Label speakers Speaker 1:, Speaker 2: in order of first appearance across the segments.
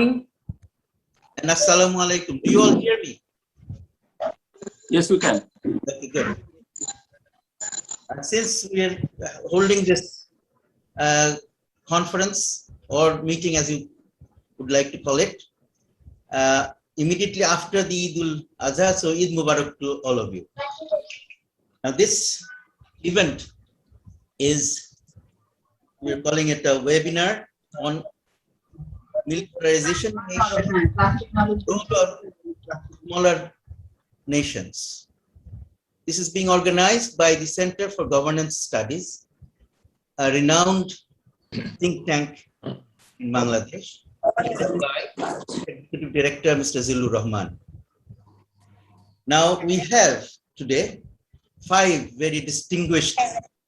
Speaker 1: morning and assalamu alaikum. Do you all hear me?
Speaker 2: Yes, we can.
Speaker 1: Okay, good. Since we are holding this conference or meeting, as you would like to call it, immediately after the Eid al-Adha, so Eid Mubarak to all of you. Now this event is, we're calling it a webinar on militarization nation, smaller nations. This is being organized by the Center for Governance Studies, a renowned think tank in Bangladesh, by Executive Director Mr. Zillur Rahman. Now we have today 5 very distinguished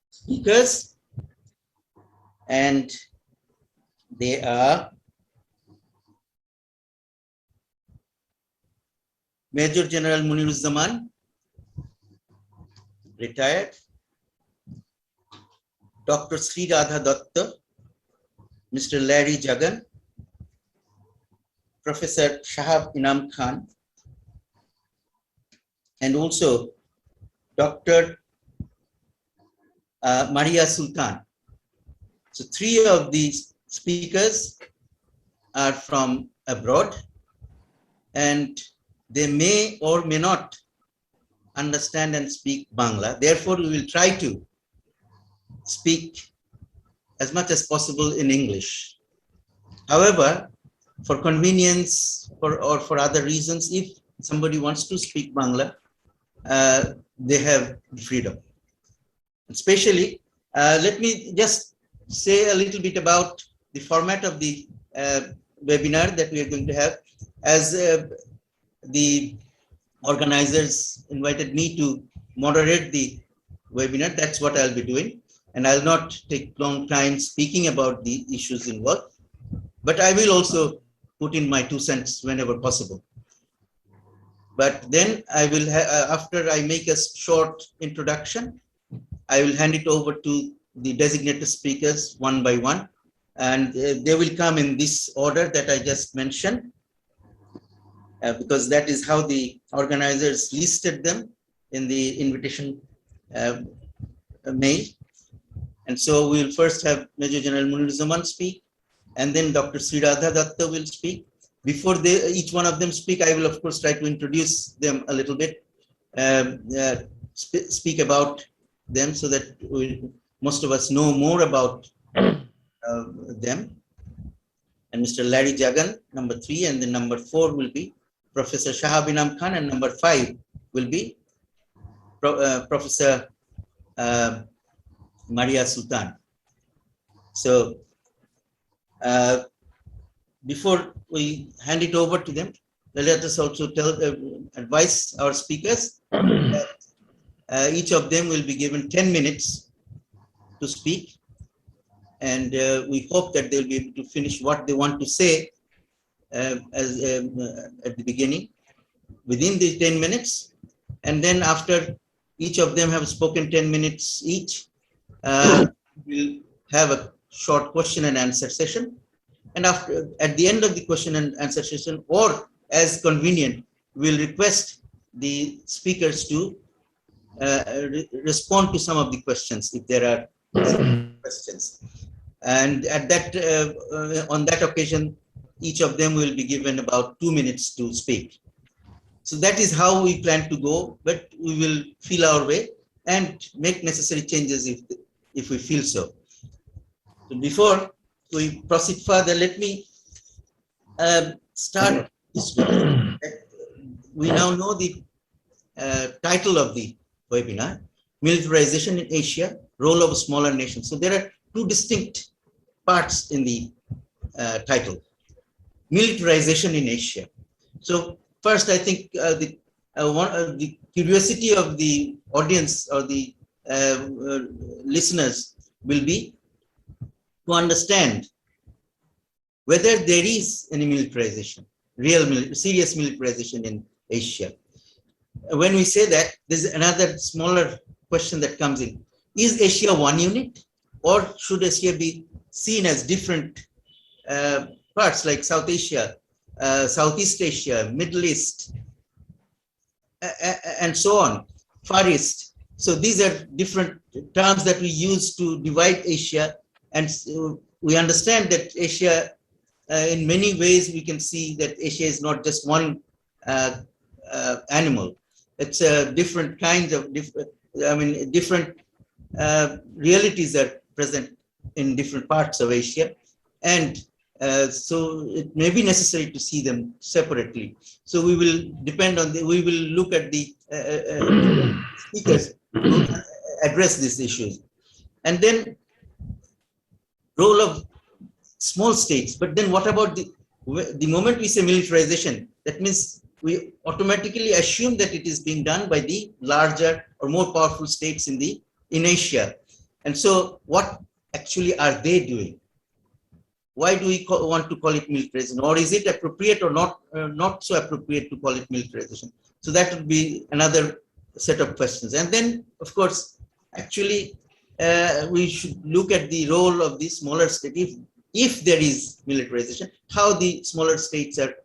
Speaker 1: speakers, and they are Major General Muniruzzaman, retired, Dr. Sri Radha Datta, Mr. Larry Jagan, Professor Shahab Inam Khan, and also Dr. Maria Sultan. So 3 of these speakers are from abroad, and they may or may not understand and speak Bangla. Therefore, we will try to speak as much as possible in English. However, for convenience or for other reasons, if somebody wants to speak Bangla, they have freedom. Especially, let me just say a little bit about the format of the webinar that we are going to have. As the organizers invited me to moderate the webinar, that's what I'll be doing. And I'll not take long time speaking about the issues involved, but I will also put in my 2 cents whenever possible. But then I will, after I make a short introduction, I will hand it over to the designated speakers one by one, and they will come in this order that I just mentioned, because that is how the organizers listed them in the invitation mail. And so we will first have Major General Muniruzzaman speak, and then Dr. Sri Radha Datta will speak. Before each one of them speak, I will of course try to introduce them a little bit, speak about them so that most of us know more about them. And Mr. Larry Jagan, number 3, and then number 4 will be Professor Shahab Inam Khan, and number 5 will be Professor Maria Sultan. So before we hand it over to them, let us also advise our speakers that each of them will be given 10 minutes to speak, and we hope that they'll be able to finish what they want to say at the beginning within the 10 minutes, and then after each of them have spoken 10 minutes each, we'll have a short question and answer session, and at the end of the question and answer session, or as convenient, we'll request the speakers to respond to some of the questions if there are questions. And at that on that occasion, each of them will be given about 2 minutes to speak. So that is how we plan to go, but we will feel our way and make necessary changes if we feel so. So before we proceed further, let me start. We now know the title of the webinar, Militarization in Asia, Role of Smaller Nations. So there are 2 distinct parts in the title. Militarization in Asia. So first, I think the curiosity of the audience or the listeners will be to understand whether there is any militarization, serious militarization in Asia. When we say that, there's another smaller question that comes in. Is Asia one unit, or should Asia be seen as different parts like South Asia, Southeast Asia, Middle East, and so on, Far East. So these are different terms that we use to divide Asia. And so we understand that Asia, in many ways, we can see that Asia is not just one animal. It's different kinds of, different realities are present in different parts of Asia. And so it may be necessary to see them separately. So we will depend on we will look at the speakers who address these issues. And then role of small states. But then what about the moment we say militarization, that means we automatically assume that it is being done by the larger or more powerful states in Asia. And so what actually are they doing? Why do we want to call it militarization? Or is it appropriate or not so appropriate to call it militarization? So that would be another set of questions. And then, of course, actually, we should look at the role of the smaller state. If there is militarization, how the smaller states are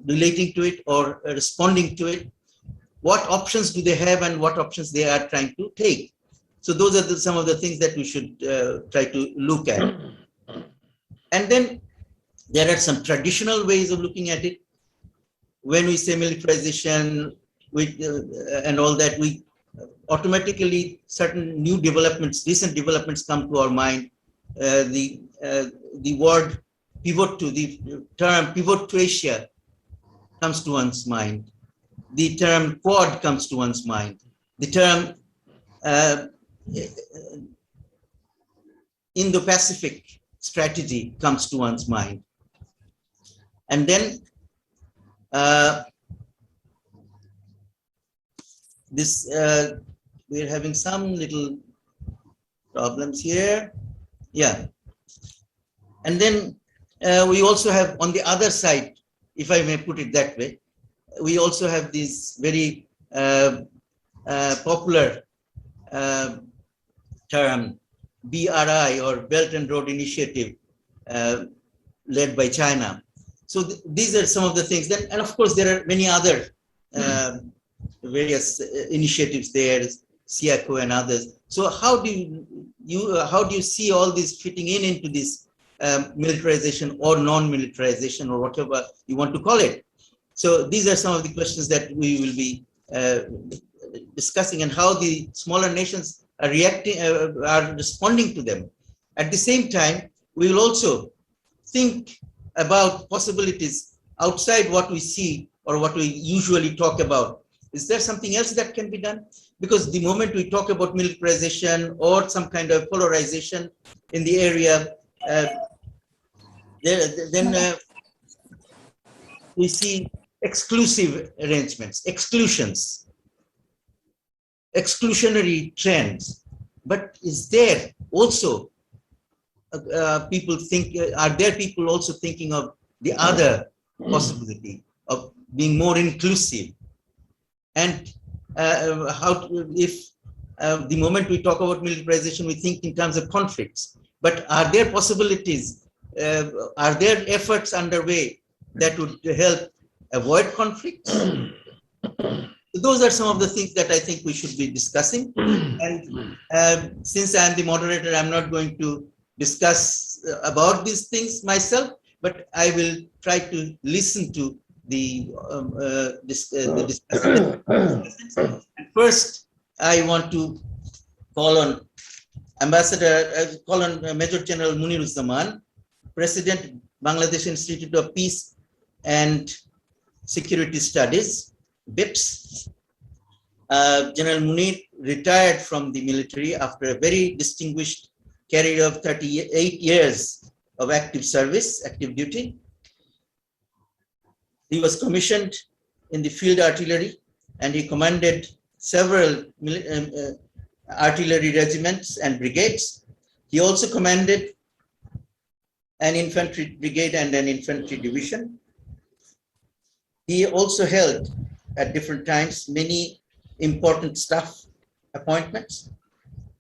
Speaker 1: relating to it or responding to it, what options do they have and what options they are trying to take. So those are some of the things that we should try to look at. And then there are some traditional ways of looking at it. When we say militarization and all that, we automatically certain new developments, recent developments come to our mind. The word pivot to the term pivot to Asia comes to one's mind. The term Quad comes to one's mind. The term Indo-Pacific strategy comes to one's mind. And then we're having some little problems here. Yeah. And then we also have on the other side, if I may put it that way, we also have this very popular term BRI or Belt and Road Initiative led by China. So these are some of the things. Then, and of course, there are many other various initiatives there, SIACO and others. So how do you see all this fitting into this militarization or non-militarization or whatever you want to call it? So these are some of the questions that we will be discussing, and how the smaller nations are reacting, are responding to them. At the same time, we will also think about possibilities outside what we see or what we usually talk about. Is there something else that can be done? Because the moment we talk about militarization or some kind of polarization in the area, then we see exclusive arrangements, exclusions, exclusionary trends. But is there also people think, are there people also thinking of the other possibility of being more inclusive? And if the moment we talk about militarization, we think in terms of conflicts, but are there possibilities, are there efforts underway that would help avoid conflicts? So those are some of the things that I think we should be discussing. And since I'm the moderator, I'm not going to discuss about these things myself, but I will try to listen to the discussion. And first, I want to call on Major General Muniruzzaman, President, Bangladesh Institute of Peace and Security Studies, BIPS. General Munir retired from the military after a very distinguished career of 38 years of active service, active duty. He was commissioned in the field artillery, and he commanded several artillery regiments and brigades. He also commanded an infantry brigade and an infantry division. He also held at different times many important staff appointments.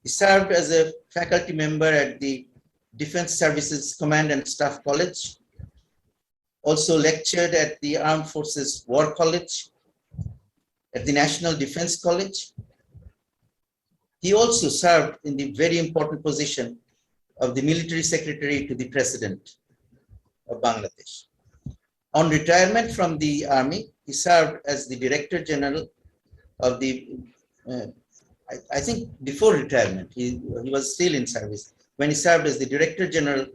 Speaker 1: He served as a faculty member at the Defense Services Command and Staff College. also lectured at the Armed Forces War College, at the National Defense College. He also served in the very important position of the Military Secretary to the President of Bangladesh. On retirement from the army, he served as the Director General of the, I think before retirement, he was still in service, when he served as the Director General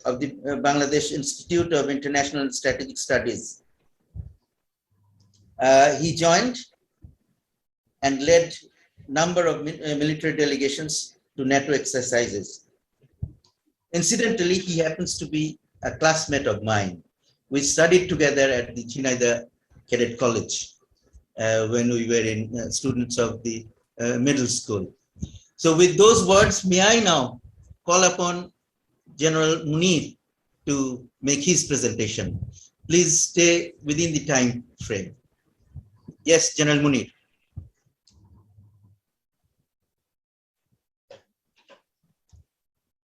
Speaker 1: of the Bangladesh Institute of International and Strategic Studies. He joined and led a number of military delegations to NATO exercises. Incidentally, he happens to be a classmate of mine. We studied together at the Chinaida Cadet College when we were in students of the middle school. So with those words, may I now call upon General Munir to make his presentation. Please stay within the time frame. Yes, General Munir.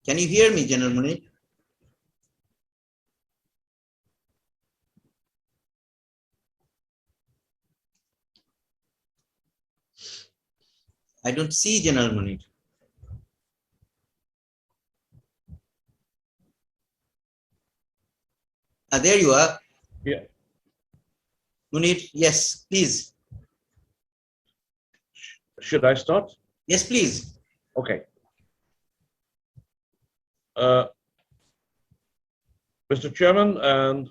Speaker 1: Can you hear me, General Munir? I don't see General Munir. There you are.
Speaker 3: Yeah.
Speaker 1: Munir, yes, please.
Speaker 3: Should I start?
Speaker 1: Yes, please.
Speaker 3: Okay. Mr. Chairman and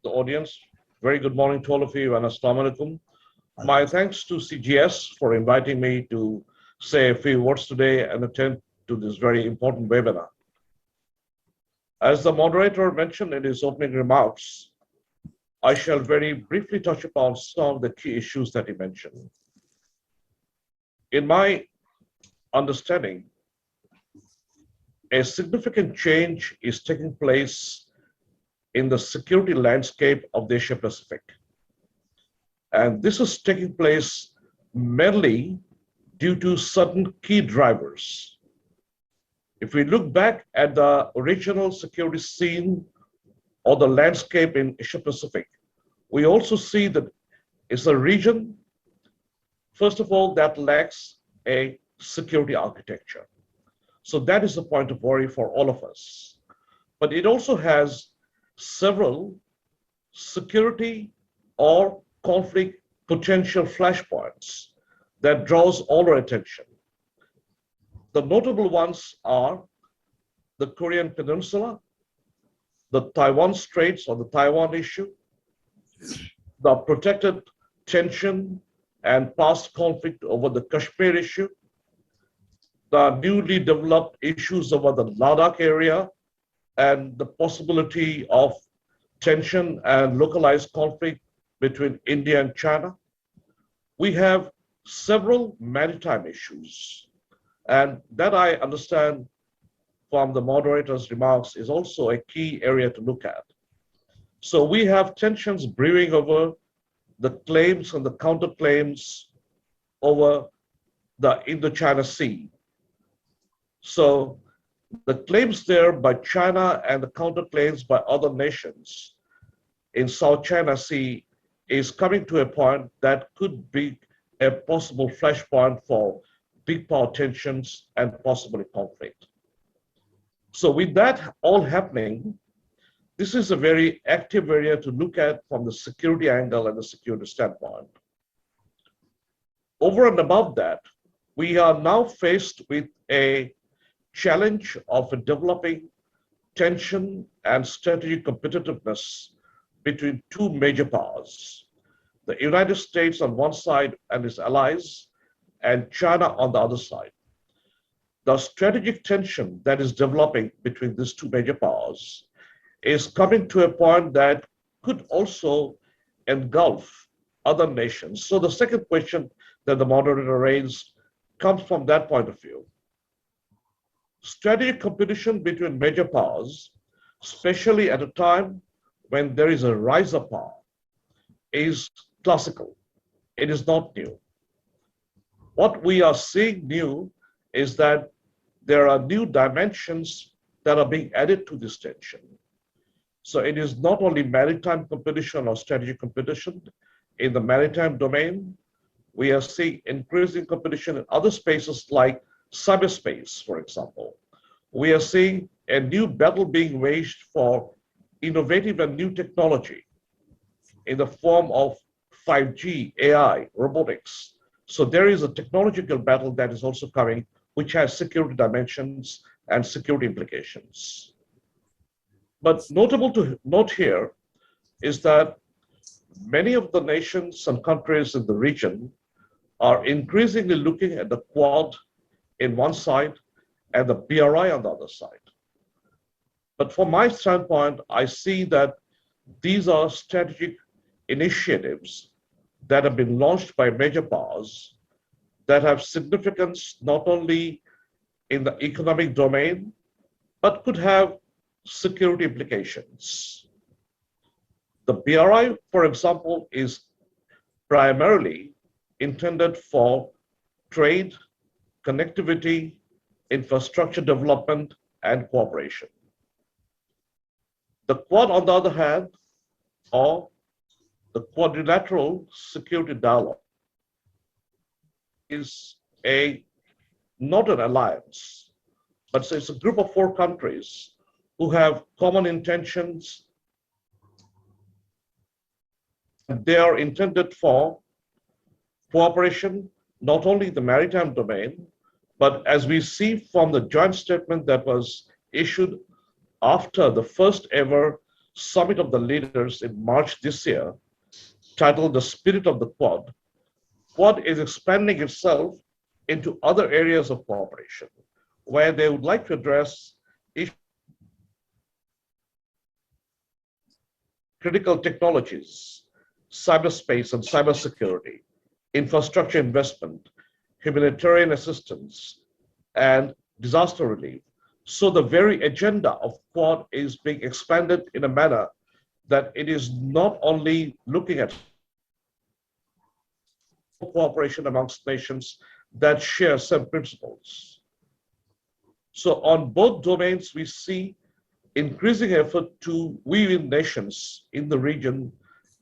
Speaker 3: the audience, very good morning to all of you and Assalamu alaikum. My thanks to CGS for inviting me to say a few words today and attend to this very important webinar. As the moderator mentioned in his opening remarks, I shall very briefly touch upon some of the key issues that he mentioned. In my understanding, a significant change is taking place in the security landscape of the Asia Pacific. And this is taking place mainly due to certain key drivers. If we look back at the original security scene or the landscape in Asia Pacific, we also see that it's a region, first of all, that lacks a security architecture. So that is a point of worry for all of us. But it also has several security or conflict potential flashpoints that draws all our attention. The notable ones are the Korean Peninsula, the Taiwan Straits or the Taiwan issue, the protected tension and past conflict over the Kashmir issue, the newly developed issues over the Ladakh area, and the possibility of tension and localized conflict between India and China. We have several maritime issues, and that I understand from the moderator's remarks is also a key area to look at. So we have tensions brewing over the claims and the counterclaims over the Indo-China Sea. So the claims there by China and the counterclaims by other nations in South China Sea is coming to a point that could be a possible flashpoint for big power tensions and possibly conflict. So with that all happening, this is a very active area to look at from the security angle and the security standpoint. Over and above that, we are now faced with a challenge of developing tension and strategic competitiveness between two major powers, the United States on one side and its allies, and China on the other side. The strategic tension that is developing between these two major powers is coming to a point that could also engulf other nations. So the second question that the moderator raised comes from that point of view. Strategic competition between major powers, especially at a time when there is a rise of power, is classical. It is not new. What we are seeing new is that there are new dimensions that are being added to this tension. So it is not only maritime competition or strategic competition. In the maritime domain, we are seeing increasing competition in other spaces like cyberspace, for example. We are seeing a new battle being waged for innovative and new technology in the form of 5G, AI, robotics. So there is a technological battle that is also coming, which has security dimensions and security implications. But notable to note here is that many of the nations and countries in the region are increasingly looking at the Quad in one side and the BRI on the other side. But from my standpoint, I see that these are strategic initiatives that have been launched by major powers that have significance not only in the economic domain, but could have security implications. The BRI, for example, is primarily intended for trade, connectivity, infrastructure development, and cooperation. The Quad, on the other hand, or the Quadrilateral Security Dialogue, is not an alliance, but it's a group of 4 countries who have common intentions. They are intended for cooperation, not only in the maritime domain, but as we see from the joint statement that was issued after the first ever summit of the leaders in March this year, titled The Spirit of the Quad, Quad is expanding itself into other areas of cooperation where they would like to address critical technologies, cyberspace and cybersecurity, infrastructure investment, humanitarian assistance, and disaster relief. So the very agenda of Quad is being expanded in a manner that it is not only looking at cooperation amongst nations that share some principles. So on both domains, we see increasing effort to weave in nations in the region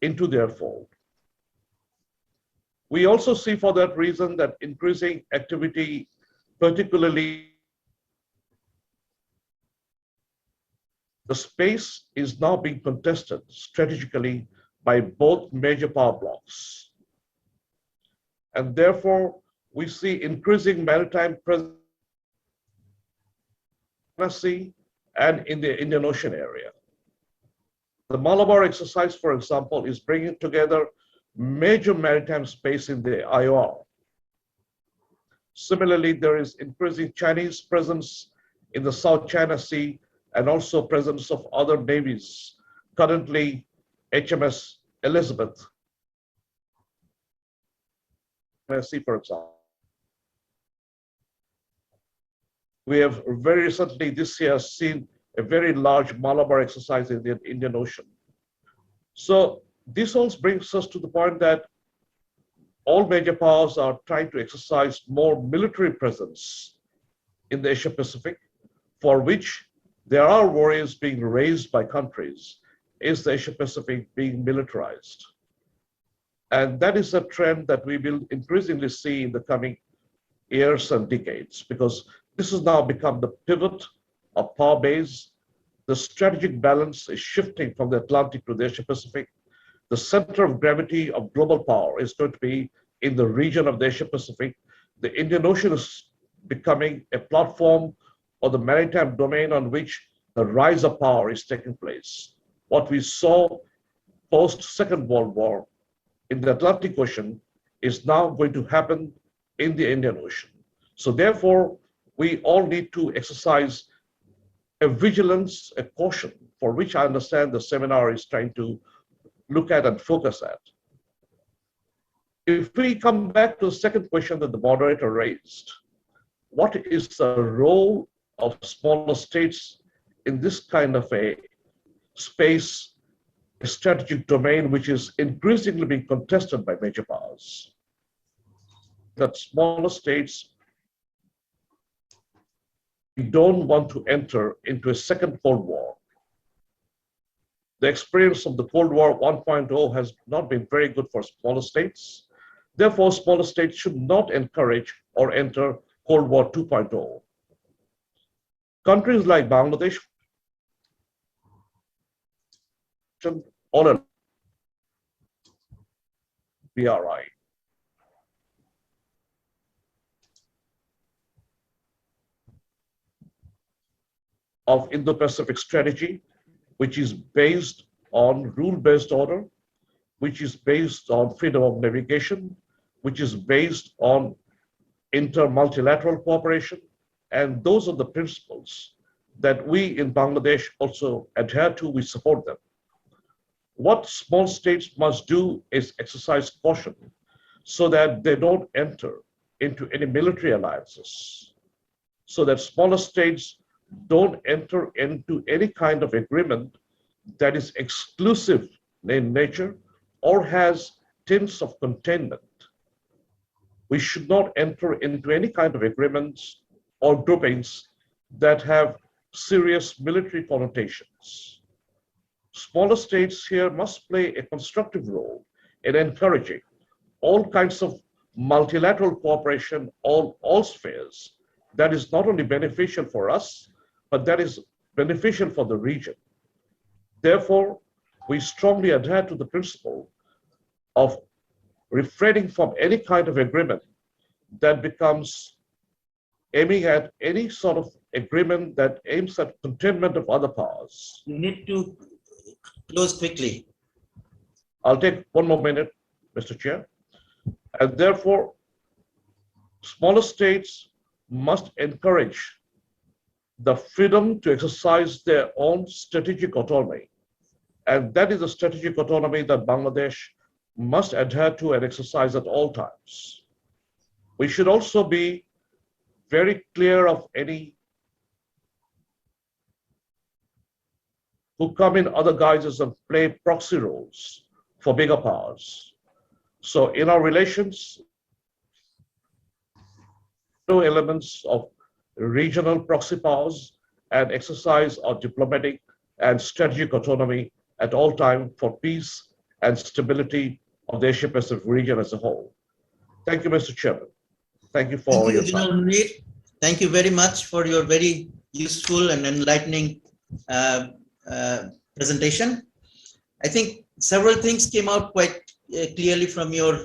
Speaker 3: into their fold. We also see for that reason that increasing activity, particularly the space is now being contested strategically by both major power blocs. And therefore, we see increasing maritime presence and in the Indian Ocean area. The Malabar exercise, for example, is bringing together major maritime space in the IOR. Similarly, there is increasing Chinese presence in the South China Sea and also presence of other navies. Currently, HMS Elizabeth, Sea, for example. We have very recently this year seen a very large Malabar exercise in the Indian Ocean. So this also brings us to the point that all major powers are trying to exercise more military presence in the Asia Pacific, for which there are worries being raised by countries. Is the Asia Pacific being militarized? And that is a trend that we will increasingly see in the coming years and decades, because this has now become the pivot of power base. The strategic balance is shifting from the Atlantic to the Asia Pacific. The center of gravity of global power is going to be in the region of the Asia Pacific. The Indian Ocean is becoming a platform or the maritime domain on which the rise of power is taking place. What we saw post Second World War in the Atlantic Ocean is now going to happen in the Indian Ocean. So therefore, we all need to exercise a vigilance, a caution, for which I understand the seminar is trying to look at and focus at. If we come back to the second question that the moderator raised, what is the role of smaller states in this kind of a space, a strategic domain, which is increasingly being contested by major powers? That smaller states don't want to enter into a second Cold War. The experience of the Cold War 1.0 has not been very good for smaller states. Therefore, smaller states should not encourage or enter Cold War 2.0. Countries like Bangladesh, all BRI. Of Indo-Pacific strategy, which is based on rule-based order, which is based on freedom of navigation, which is based on inter-multilateral cooperation, and those are the principles that we in Bangladesh also adhere to, we support them. What small states must do is exercise caution so that they don't enter into any military alliances, so that smaller states don't enter into any kind of agreement that is exclusive in nature or has tints of containment. We should not enter into any kind of agreements or groupings that have serious military connotations. Smaller states here must play a constructive role in encouraging all kinds of multilateral cooperation on all spheres that is not only beneficial for us, but that is beneficial for the region. Therefore, we strongly adhere to the principle of refraining from any kind of agreement that becomes aiming at any sort of agreement that aims at containment of other powers.
Speaker 1: You need to close quickly.
Speaker 3: I'll take one more minute, Mr. Chair. And therefore, smaller states must encourage the freedom to exercise their own strategic autonomy. And that is the strategic autonomy that Bangladesh must adhere to and exercise at all times. We should also be very clear of any who come in other guises and play proxy roles for bigger powers. So in our relations, no elements of regional proxy powers and exercise our diplomatic and strategic autonomy at all times for peace and stability of the Asia-Pacific region as a whole. Thank you, Mr. Chairman. Thank you for your time.
Speaker 1: Thank you very much for your very useful and enlightening presentation. I think several things came out quite clearly from your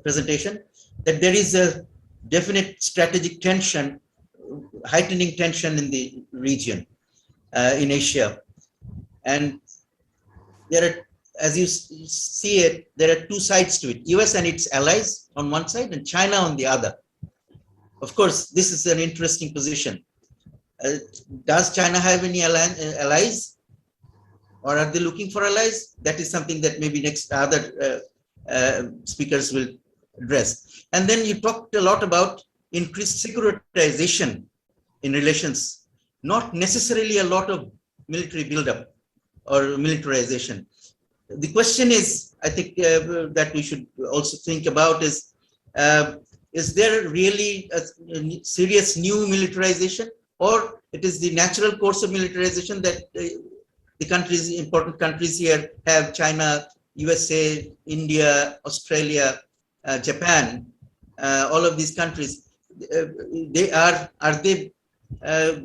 Speaker 1: presentation, that there is a definite strategic tension, heightening tension in the region, in Asia. And there are, as you see it, there are two sides to it, US and its allies on one side and China on the other. Of course, this is an interesting position. Does China have any allies, or are they looking for allies? That is something that maybe next other speakers will address. And then you talked a lot about increased securitization in relations, not necessarily a lot of military buildup or militarization. The question is, I think that we should also think about is there really a serious new militarization, or it is the natural course of militarization that the countries, important countries here have, China, USA, India, Australia, Japan, all of these countries, are they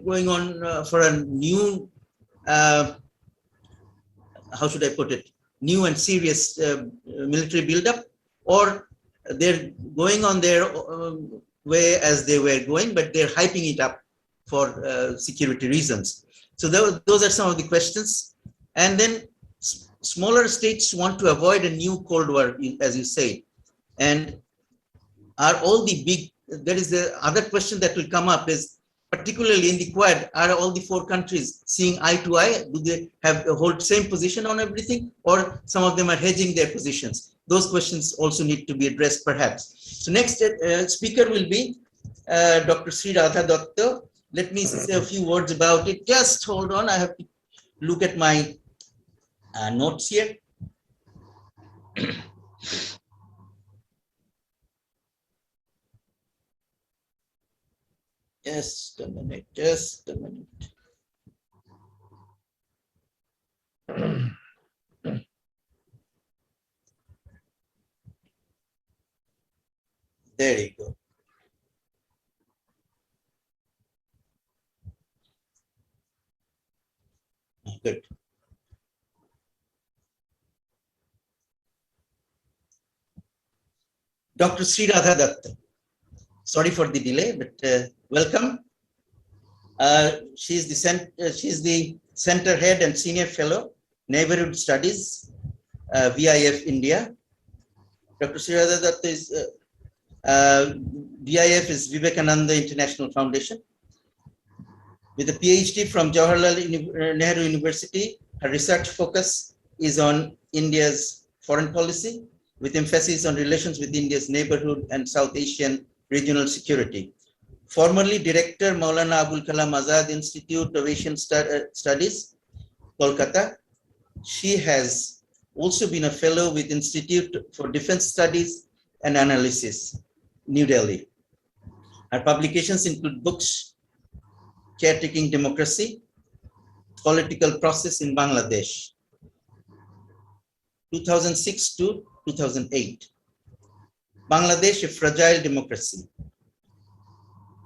Speaker 1: going on for a new, how should I put it, new and serious military buildup, or they're going on their way as they were going, but they're hyping it up for security reasons. So those are some of the questions. And then smaller states want to avoid a new Cold War, as you say. And are all the big, there is the other question that will come up is, particularly in the Quad, are all the four countries seeing eye to eye? Do they hold same position on everything, or some of them are hedging their positions? Those questions also need to be addressed, perhaps. So next speaker will be Dr. Sri Radha Datta. Let me say a few words about it. Just hold on, I have to look at my notes here. Just a minute, just a minute. There you go. Good. Dr. Sri Radha Datta. Sorry for the delay, but welcome. She's the center head and senior fellow, Neighborhood Studies, VIF India. Dr. Sri Radha Datta is VIF is Vivekananda International Foundation. With a PhD from Jawaharlal Nehru University, her research focus is on India's foreign policy, with emphasis on relations with India's neighborhood and South Asian regional security. Formerly Director, Maulana Abul Kalam Azad Institute of Asian Studies, Kolkata. She has also been a fellow with Institute for Defense Studies and Analysis, New Delhi. Her publications include books, Caretaking Democracy, Political Process in Bangladesh, 2006 to 2008. Bangladesh, a Fragile Democracy,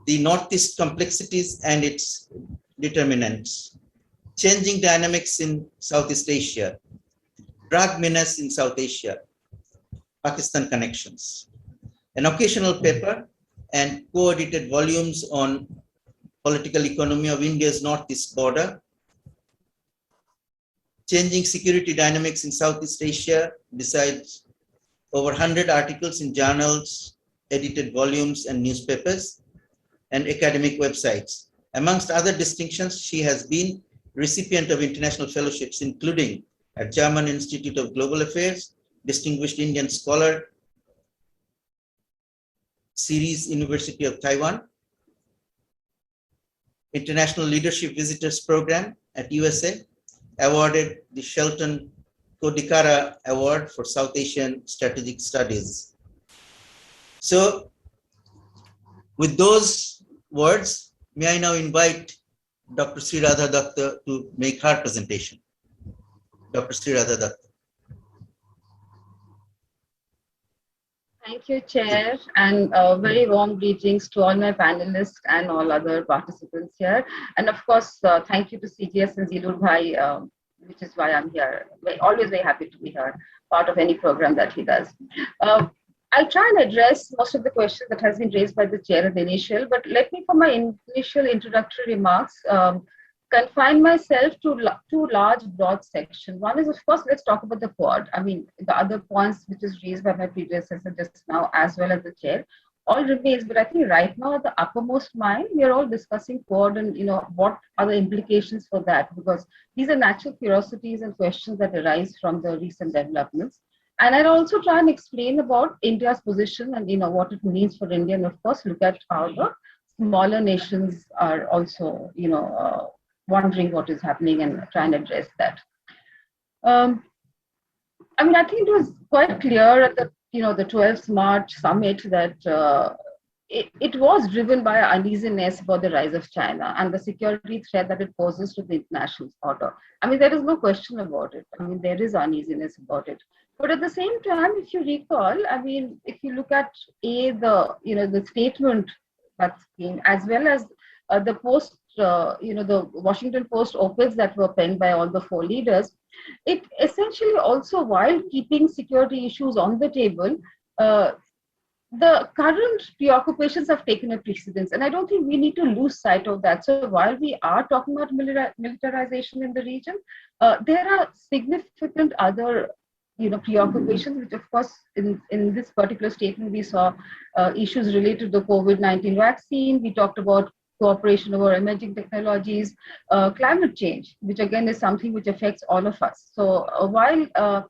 Speaker 1: the Northeast Complexities and its Determinants, Changing Dynamics in Southeast Asia, Drug Menace in South Asia, Pakistan Connections, an occasional paper and co-edited volumes on political economy of India's northeast border, changing security dynamics in Southeast Asia, besides over 100 articles in journals, edited volumes and newspapers, and academic websites. Amongst other distinctions, she has been recipient of international fellowships, including at German Institute of Global Affairs, Distinguished Indian Scholar Series, University of Taiwan, International Leadership Visitors Program at USA, awarded the Shelton Kodikara Award for South Asian Strategic Studies. So, with those words, may I now invite Dr. Sri Radha Datta to make her presentation. Dr. Sri Radha Datta.
Speaker 4: Thank you, Chair, and very warm greetings to all my panelists and all other participants here. And of course, thank you to CGS and Zilur Bhai, which is why I'm here. Always very happy to be here, part of any program that he does. I'll try and address most of the questions that has been raised by the Chair at the initial, but let me, for my initial introductory remarks, confine myself to two large, broad sections. One is, of course, let's talk about the Quad. I mean, the other points which is raised by my predecessor just now, as well as the Chair, all remains. But I think right now, at the uppermost mind, we are all discussing Quad and, what are the implications for that? Because these are natural curiosities and questions that arise from the recent developments. And I'll also try and explain about India's position and, what it means for India. And of course, look at how the smaller nations are also, wondering what is happening and try and address that. I think it was quite clear at the, the 12th March summit that it was driven by uneasiness about the rise of China and the security threat that it poses to the international order. There is no question about it. There is uneasiness about it. But at the same time, if you recall, if you look at the statement that's been, as well as the post, the Washington Post op-eds that were penned by all the four leaders, it essentially also, while keeping security issues on the table, the current preoccupations have taken a precedence, and I don't think we need to lose sight of that. So while we are talking about militarization in the region, there are significant other preoccupations, which of course in this particular statement we saw issues related to the COVID-19 vaccine. We talked about cooperation over emerging technologies, climate change, which again is something which affects all of us. So while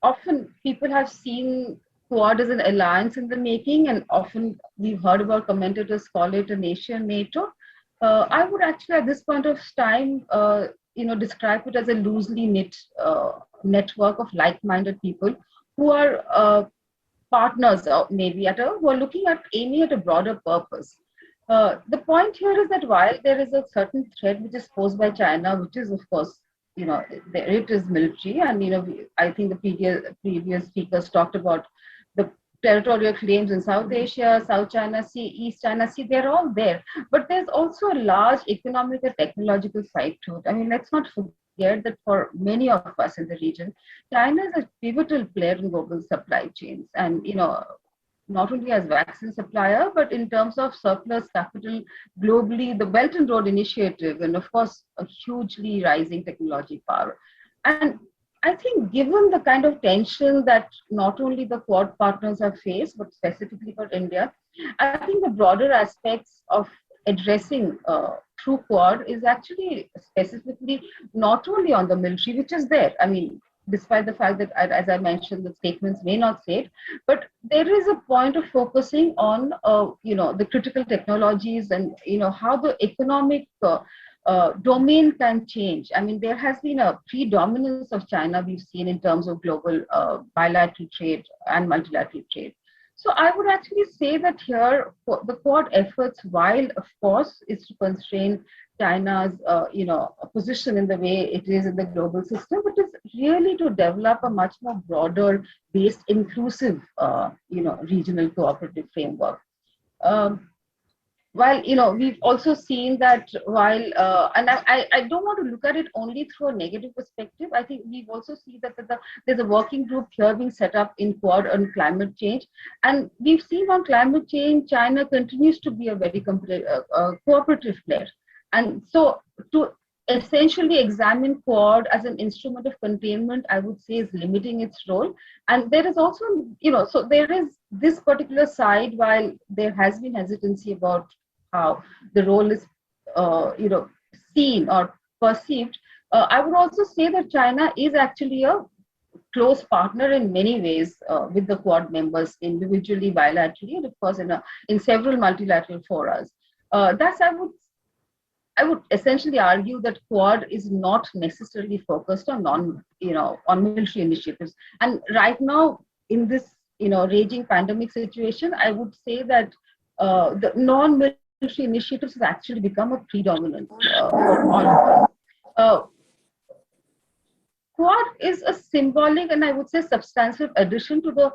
Speaker 4: often people have seen Quad as an alliance in the making, and often we've heard about commentators call it an Asian NATO, I would actually at this point of time describe it as a loosely knit network of like-minded people who are partners, maybe who are aiming at a broader purpose. The point here is that while there is a certain threat which is posed by China, which is of course, it is military, and I think the previous speakers talked about the territorial claims in South Asia, South China Sea, East China Sea, they're all there. But there's also a large economic and technological side to it. I mean, let's not forget that for many of us in the region, China is a pivotal player in global supply chains. And, not only as vaccine supplier, but in terms of surplus capital globally, the Belt and Road Initiative, and of course, a hugely rising technology power. And I think given the kind of tension that not only the Quad partners have faced, but specifically for India, I think the broader aspects of addressing through Quad is actually specifically not only on the military, which is there. I mean, despite the fact that, as I mentioned, the statements may not say it, but there is a point of focusing on, the critical technologies and, how the economic domain can change. I mean, there has been a predominance of China we've seen in terms of global bilateral trade and multilateral trade. So I would actually say that here, the Quad efforts, while of course is to constrain China's, position in the way it is in the global system, but is really to develop a much more broader based, inclusive, regional cooperative framework. While we've also seen that while and I don't want to look at it only through a negative perspective. I think we've also seen that there's a working group here being set up in Quad on climate change, and we've seen on climate change China continues to be a very cooperative player. And so to essentially examine Quad as an instrument of containment, I would say, is limiting its role. And there is also, so there is this particular side, while there has been hesitancy about how the role is, seen or perceived. I would also say that China is actually a close partner in many ways with the Quad members, individually, bilaterally, and of course in several multilateral forums. Thus, I would essentially argue that Quad is not necessarily focused on on military initiatives. And right now, in this raging pandemic situation, I would say that the non-military initiatives has actually become a predominant for all of us. Quad is a symbolic and I would say substantive addition to the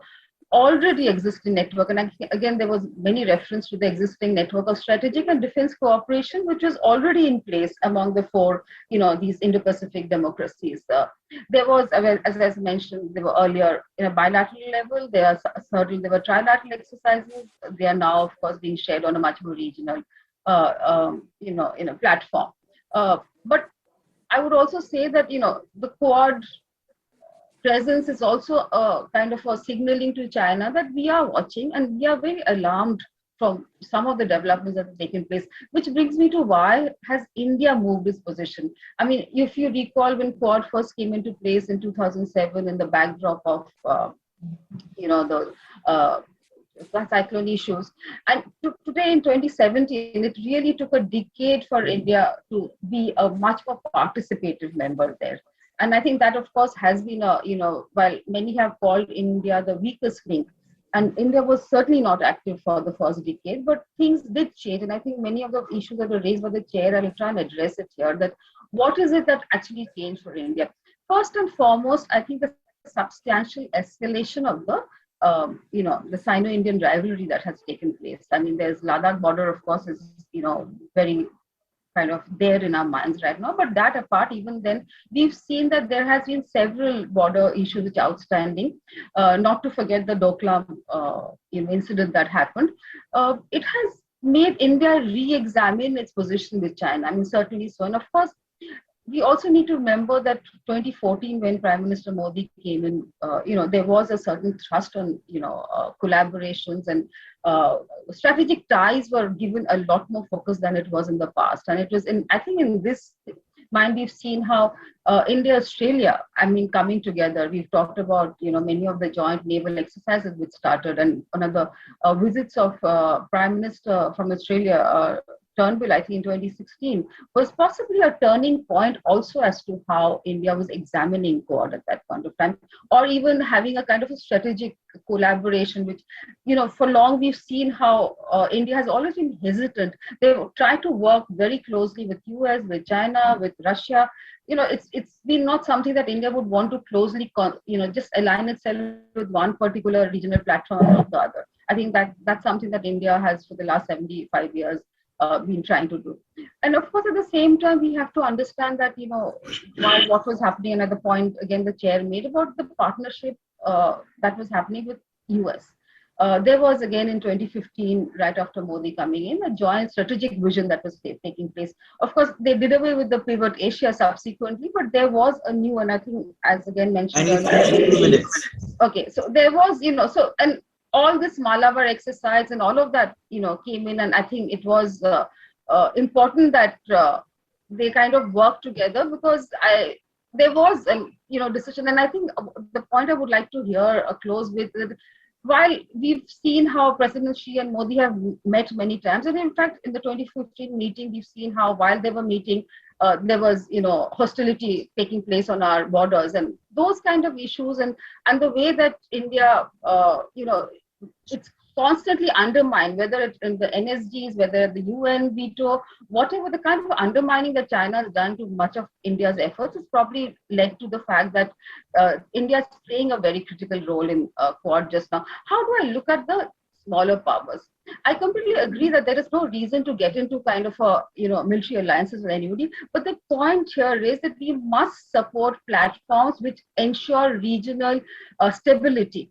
Speaker 4: already existing network. And again, there was many reference to the existing network of strategic and defense cooperation, which was already in place among the four, these Indo-Pacific democracies. There was, as I mentioned, they were earlier in a bilateral level. There were trilateral exercises. They are now, of course, being shared on a much more regional, platform. But I would also say that, the Quad presence is also a kind of a signaling to China that we are watching and we are very alarmed from some of the developments that have taken place, which brings me to why has India moved its position? I mean, if you recall when Quad first came into place in 2007 in the backdrop of, the cyclone issues, and today in 2017, it really took a decade for India to be a much more participative member there. And I think that, of course, has been while many have called India the weakest link, and India was certainly not active for the first decade, but things did change. And I think many of the issues that were raised by the chair, I will try and address it here, that what is it that actually changed for India? First and foremost, I think the substantial escalation of the Sino-Indian rivalry that has taken place. I mean, there's Ladakh border, of course, is, very kind of there in our minds right now. But that apart, even then, we've seen that there has been several border issues which are outstanding. Not to forget the Doklam incident that happened. It has made India re-examine its position with China. I mean, certainly so. And of course, we also need to remember that 2014, when Prime Minister Modi came in, there was a certain thrust on, collaborations, and strategic ties were given a lot more focus than it was in the past. And it was I think in this mind, we've seen how India, Australia, coming together. We've talked about, many of the joint naval exercises which started, and one of the visits of Prime Minister from Australia, Turnbull, I think in 2016, was possibly a turning point also as to how India was examining Quad at that point of time, or even having a kind of a strategic collaboration, which, for long we've seen how India has always been hesitant. They've tried to work very closely with US, with China, with Russia, it's been not something that India would want to closely, just align itself with one particular regional platform or the other. I think that's something that India has for the last 75 years been trying to do. And of course, at the same time, we have to understand that, while what was happening, and at the point, again, the chair made about the partnership that was happening with US. There was again in 2015, right after Modi coming in, a joint strategic vision that was taking place. Of course, they did away with the pivot Asia subsequently, but there was a new, and I think, as again mentioned earlier. Okay, so there was, and all this Malabar exercise and all of that, came in, and I think it was important that they kind of work together, because there was a decision, and I think the point I would like to hear close with. While we've seen how President Xi and Modi have met many times, and in fact, in the 2015 meeting, we've seen how while they were meeting, there was, hostility taking place on our borders, and those kind of issues, and the way that India, it's constantly undermined, whether it's in the NSGs, whether the UN veto, whatever, the kind of undermining that China has done to much of India's efforts has probably led to the fact that India is playing a very critical role in Quad just now. How do I look at the smaller powers? I completely agree that there is no reason to get into kind of a military alliances with anybody, but the point here is that we must support platforms which ensure regional stability.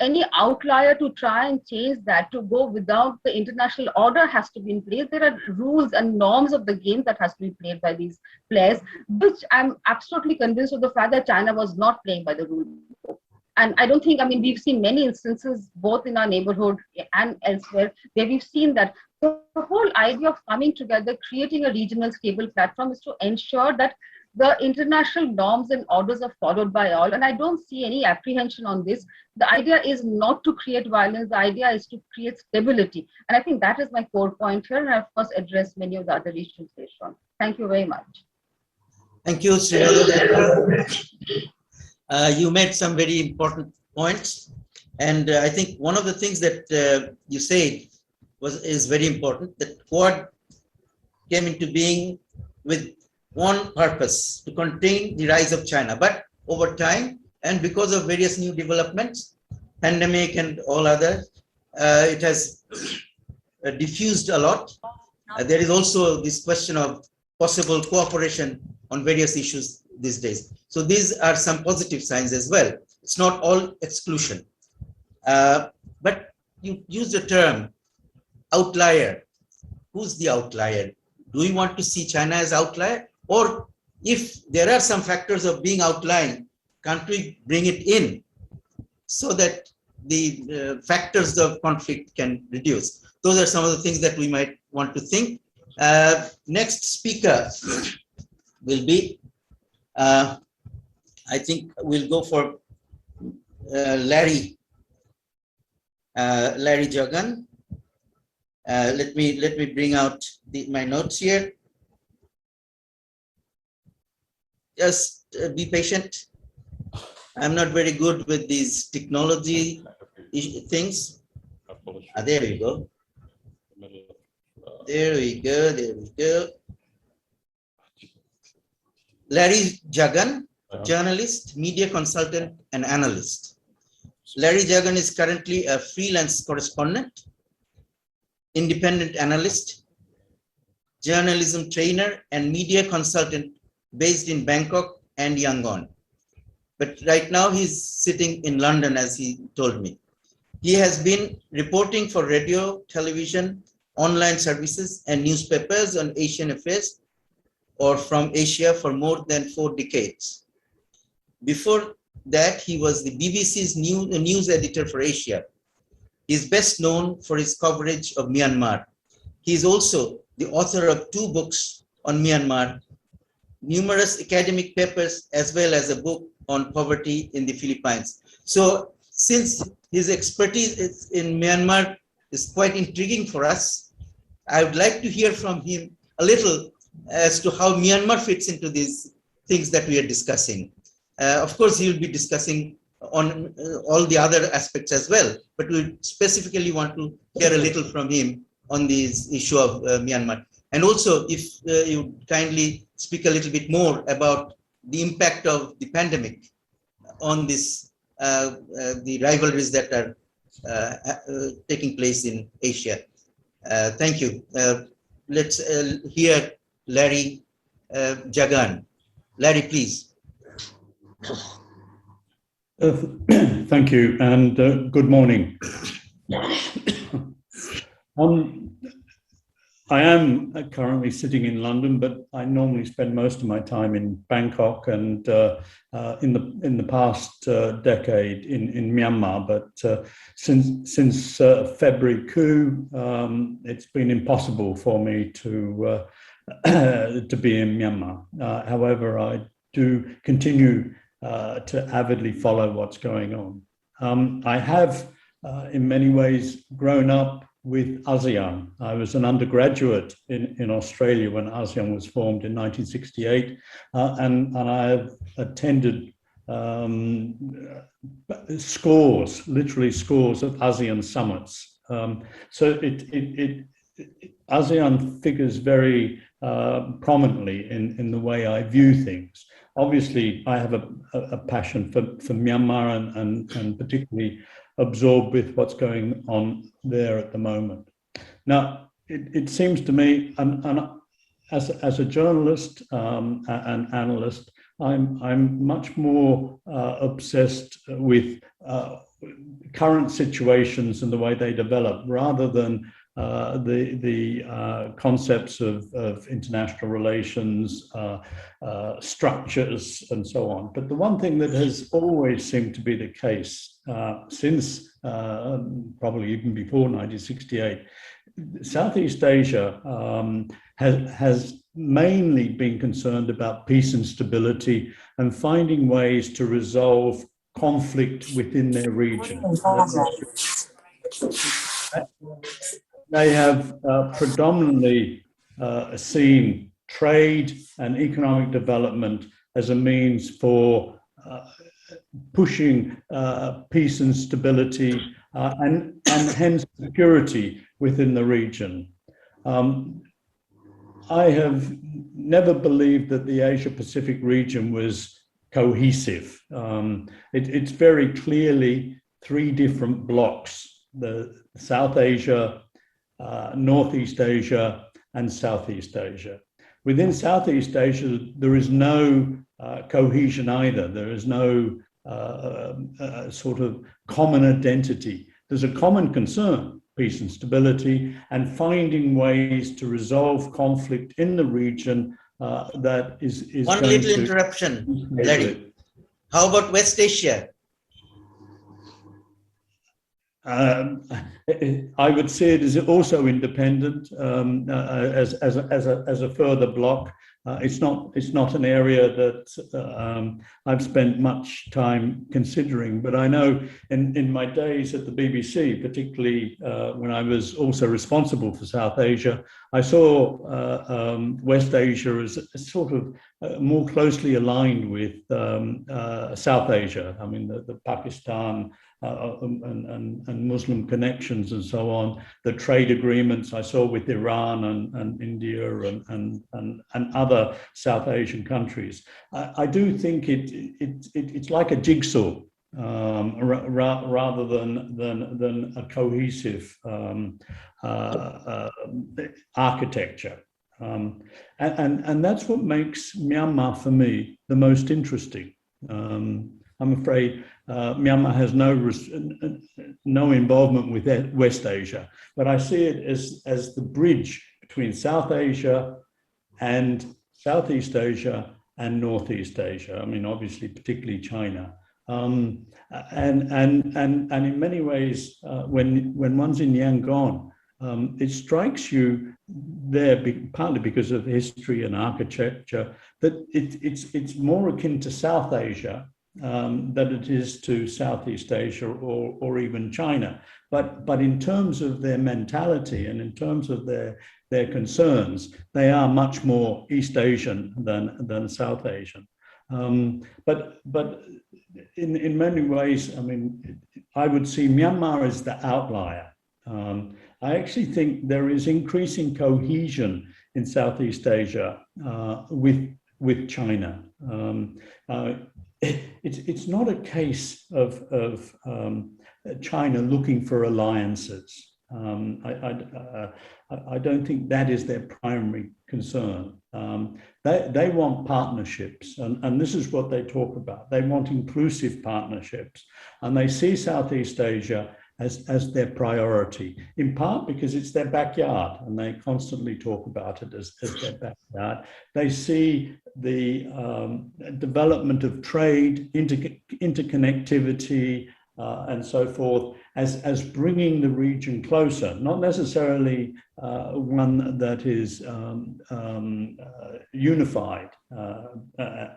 Speaker 4: Any outlier to try and change that, to go without the international order, has to be in place. There are rules and norms of the game that has to be played by these players, which I'm absolutely convinced of the fact that China was not playing by the rules. And I don't think, we've seen many instances, both in our neighborhood and elsewhere, where we've seen that the whole idea of coming together, creating a regional stable platform, is to ensure that the international norms and orders are followed by all. And I don't see any apprehension on this. The idea is not to create violence. The idea is to create stability. And I think that is my core point here. And I, of course, address many of the other issues later on. Thank you very much.
Speaker 1: Thank you, Srinath. You made some very important points. And I think one of the things that you said is very important, that Quad came into being with one purpose, to contain the rise of China. But over time, and because of various new developments, pandemic and all other, it has diffused a lot. There is also this question of possible cooperation on various issues these days. So these are some positive signs as well. It's not all exclusion. But you use the term outlier. Who's the outlier? Do we want to see China as outlier? Or if there are some factors of being outlying, can't we bring it in so that the factors of conflict can reduce? Those are some of the things that we might want to think. Next speaker will be, I think we'll go for Larry Jagan. Let me bring out my notes here. Just be patient. I'm not very good with these technology things. There we go. There we go. There we go. Larry Jagan, journalist, media consultant, and analyst. Larry Jagan is currently a freelance correspondent, independent analyst, journalism trainer, and media consultant based in Bangkok and Yangon. But right now he's sitting in London, as he told me. He has been reporting for radio, television, online services, and newspapers on Asian affairs or from Asia for more than 4 decades. Before that, he was the BBC's news editor for Asia. He is best known for his coverage of Myanmar. He is also the author of 2 books on Myanmar, numerous academic papers, as well as a book on poverty in the Philippines. So since his expertise in Myanmar is quite intriguing for us, I would like to hear from him a little as to how Myanmar fits into these things that we are discussing. Of course, he will be discussing on all the other aspects as well, but we specifically want to hear a little from him on this issue of Myanmar. And also, if you kindly speak a little bit more about the impact of the pandemic on this, the rivalries that are taking place in Asia. Thank you. Let's hear Larry Jagan. Larry, please.
Speaker 5: Thank you, and good morning. I am currently sitting in London, but I normally spend most of my time in Bangkok and in the past decade in Myanmar. But since February coup, it's been impossible for me to be in Myanmar. However, I do continue to avidly follow what's going on. I have, in many ways, grown up with ASEAN. I was an undergraduate in Australia when ASEAN was formed in 1968, and I have attended literally scores of ASEAN summits. So ASEAN figures very prominently in the way I view things. Obviously, I have a passion for Myanmar and particularly absorbed with what's going on there at the moment. Now, it seems to me, and as a journalist and analyst, I'm much more obsessed with current situations and the way they develop, rather than the concepts of international relations, structures, and so on. But the one thing that has always seemed to be the case since probably even before 1968, Southeast Asia has mainly been concerned about peace and stability and finding ways to resolve conflict within their region. They have predominantly seen trade and economic development as a means for pushing peace and stability and hence security within the region. I have never believed that the Asia-Pacific region was cohesive. It's very clearly three different blocks: the South Asia, Northeast Asia, and Southeast Asia. Within Southeast Asia, there is no cohesion either. There is no sort of common identity. There's a common concern, peace and stability, and finding ways to resolve conflict in the region that is
Speaker 1: one little interruption, Larry. How about West Asia?
Speaker 5: I would see it as also independent, as a further block. It's not an area that I've spent much time considering, but I know in my days at the BBC, particularly when I was also responsible for South Asia, I saw West Asia as sort of more closely aligned with South Asia. I mean, the Pakistan and Muslim connections and so on, the trade agreements I saw with Iran and India and other South Asian countries. I do think it's like a jigsaw rather than a cohesive architecture. And that's what makes Myanmar for me the most interesting. I'm afraid Myanmar has no involvement with West Asia, but I see it as the bridge between South Asia and Southeast Asia and Northeast Asia. I mean, obviously, particularly China. And in many ways, when one's in Yangon, it strikes you there, partly because of history and architecture, that it's more akin to South Asia than it is to Southeast Asia or even China. But in terms of their mentality and in terms of their concerns, they are much more East Asian than South Asian. But in many ways, I mean, I would see Myanmar as the outlier. I actually think there is increasing cohesion in Southeast Asia with China. It's not a case of China looking for alliances. I don't think that is their primary concern. They want partnerships, and this is what they talk about. They want inclusive partnerships, and they see Southeast Asia as their priority, in part because it's their backyard, and they constantly talk about it as their backyard. They see the development of trade, interconnectivity, and so forth, as bringing the region closer, not necessarily one that is unified,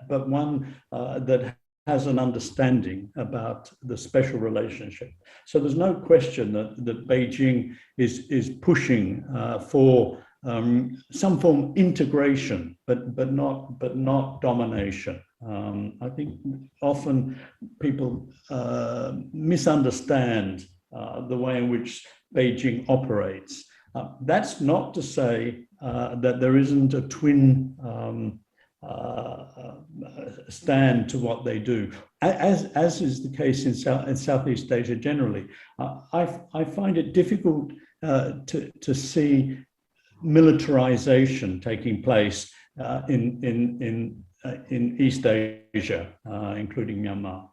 Speaker 5: but one that has an understanding about the special relationship. So there's no question that Beijing is pushing for some form of integration, but not domination. I think often people misunderstand the way in which Beijing operates. That's not to say that there isn't a twin stand to what they do, as is the case in Southeast Asia generally. I find it difficult to see militarization taking place in East Asia, including Myanmar.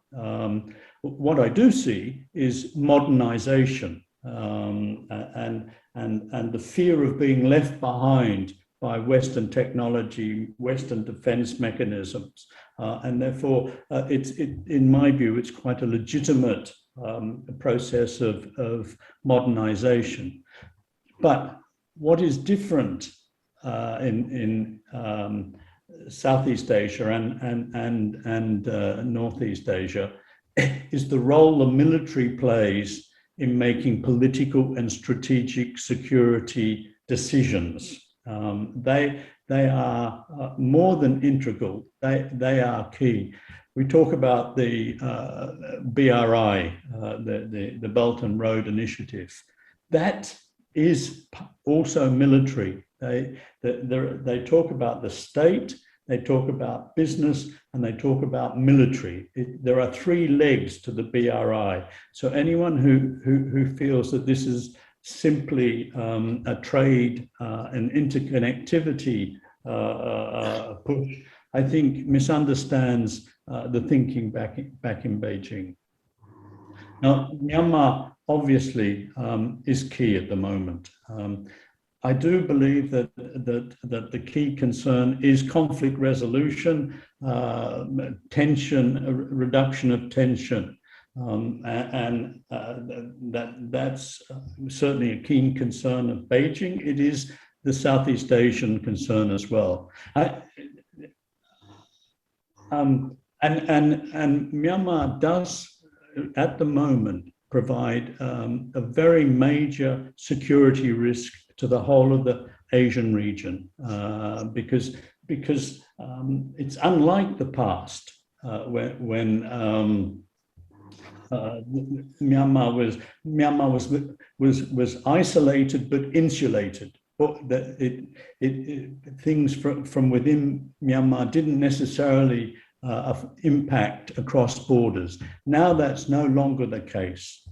Speaker 5: What I do see is modernization and the fear of being left behind by Western technology, Western defense mechanisms. And therefore, in my view, it's quite a legitimate process of modernization. But what is different in Southeast Asia and Northeast Asia is the role the military plays in making political and strategic security decisions. They are more than integral. They are key. We talk about the BRI, the Belt and Road Initiative. That is also military. They talk about the state, they talk about business, and they talk about military. There are three legs to the BRI. So anyone who feels that this is simply a trade and interconnectivity push, I think misunderstands the thinking back in Beijing. Now, Myanmar obviously is key at the moment. I do believe that the key concern is conflict resolution, tension, reduction of tension. And that's certainly a keen concern of Beijing. It is the Southeast Asian concern as well. And Myanmar does, at the moment, provide a very major security risk to the whole of the Asian region, because it's unlike the past when Myanmar was isolated but insulated. Things from within Myanmar didn't necessarily impact across borders. Now that's no longer the case.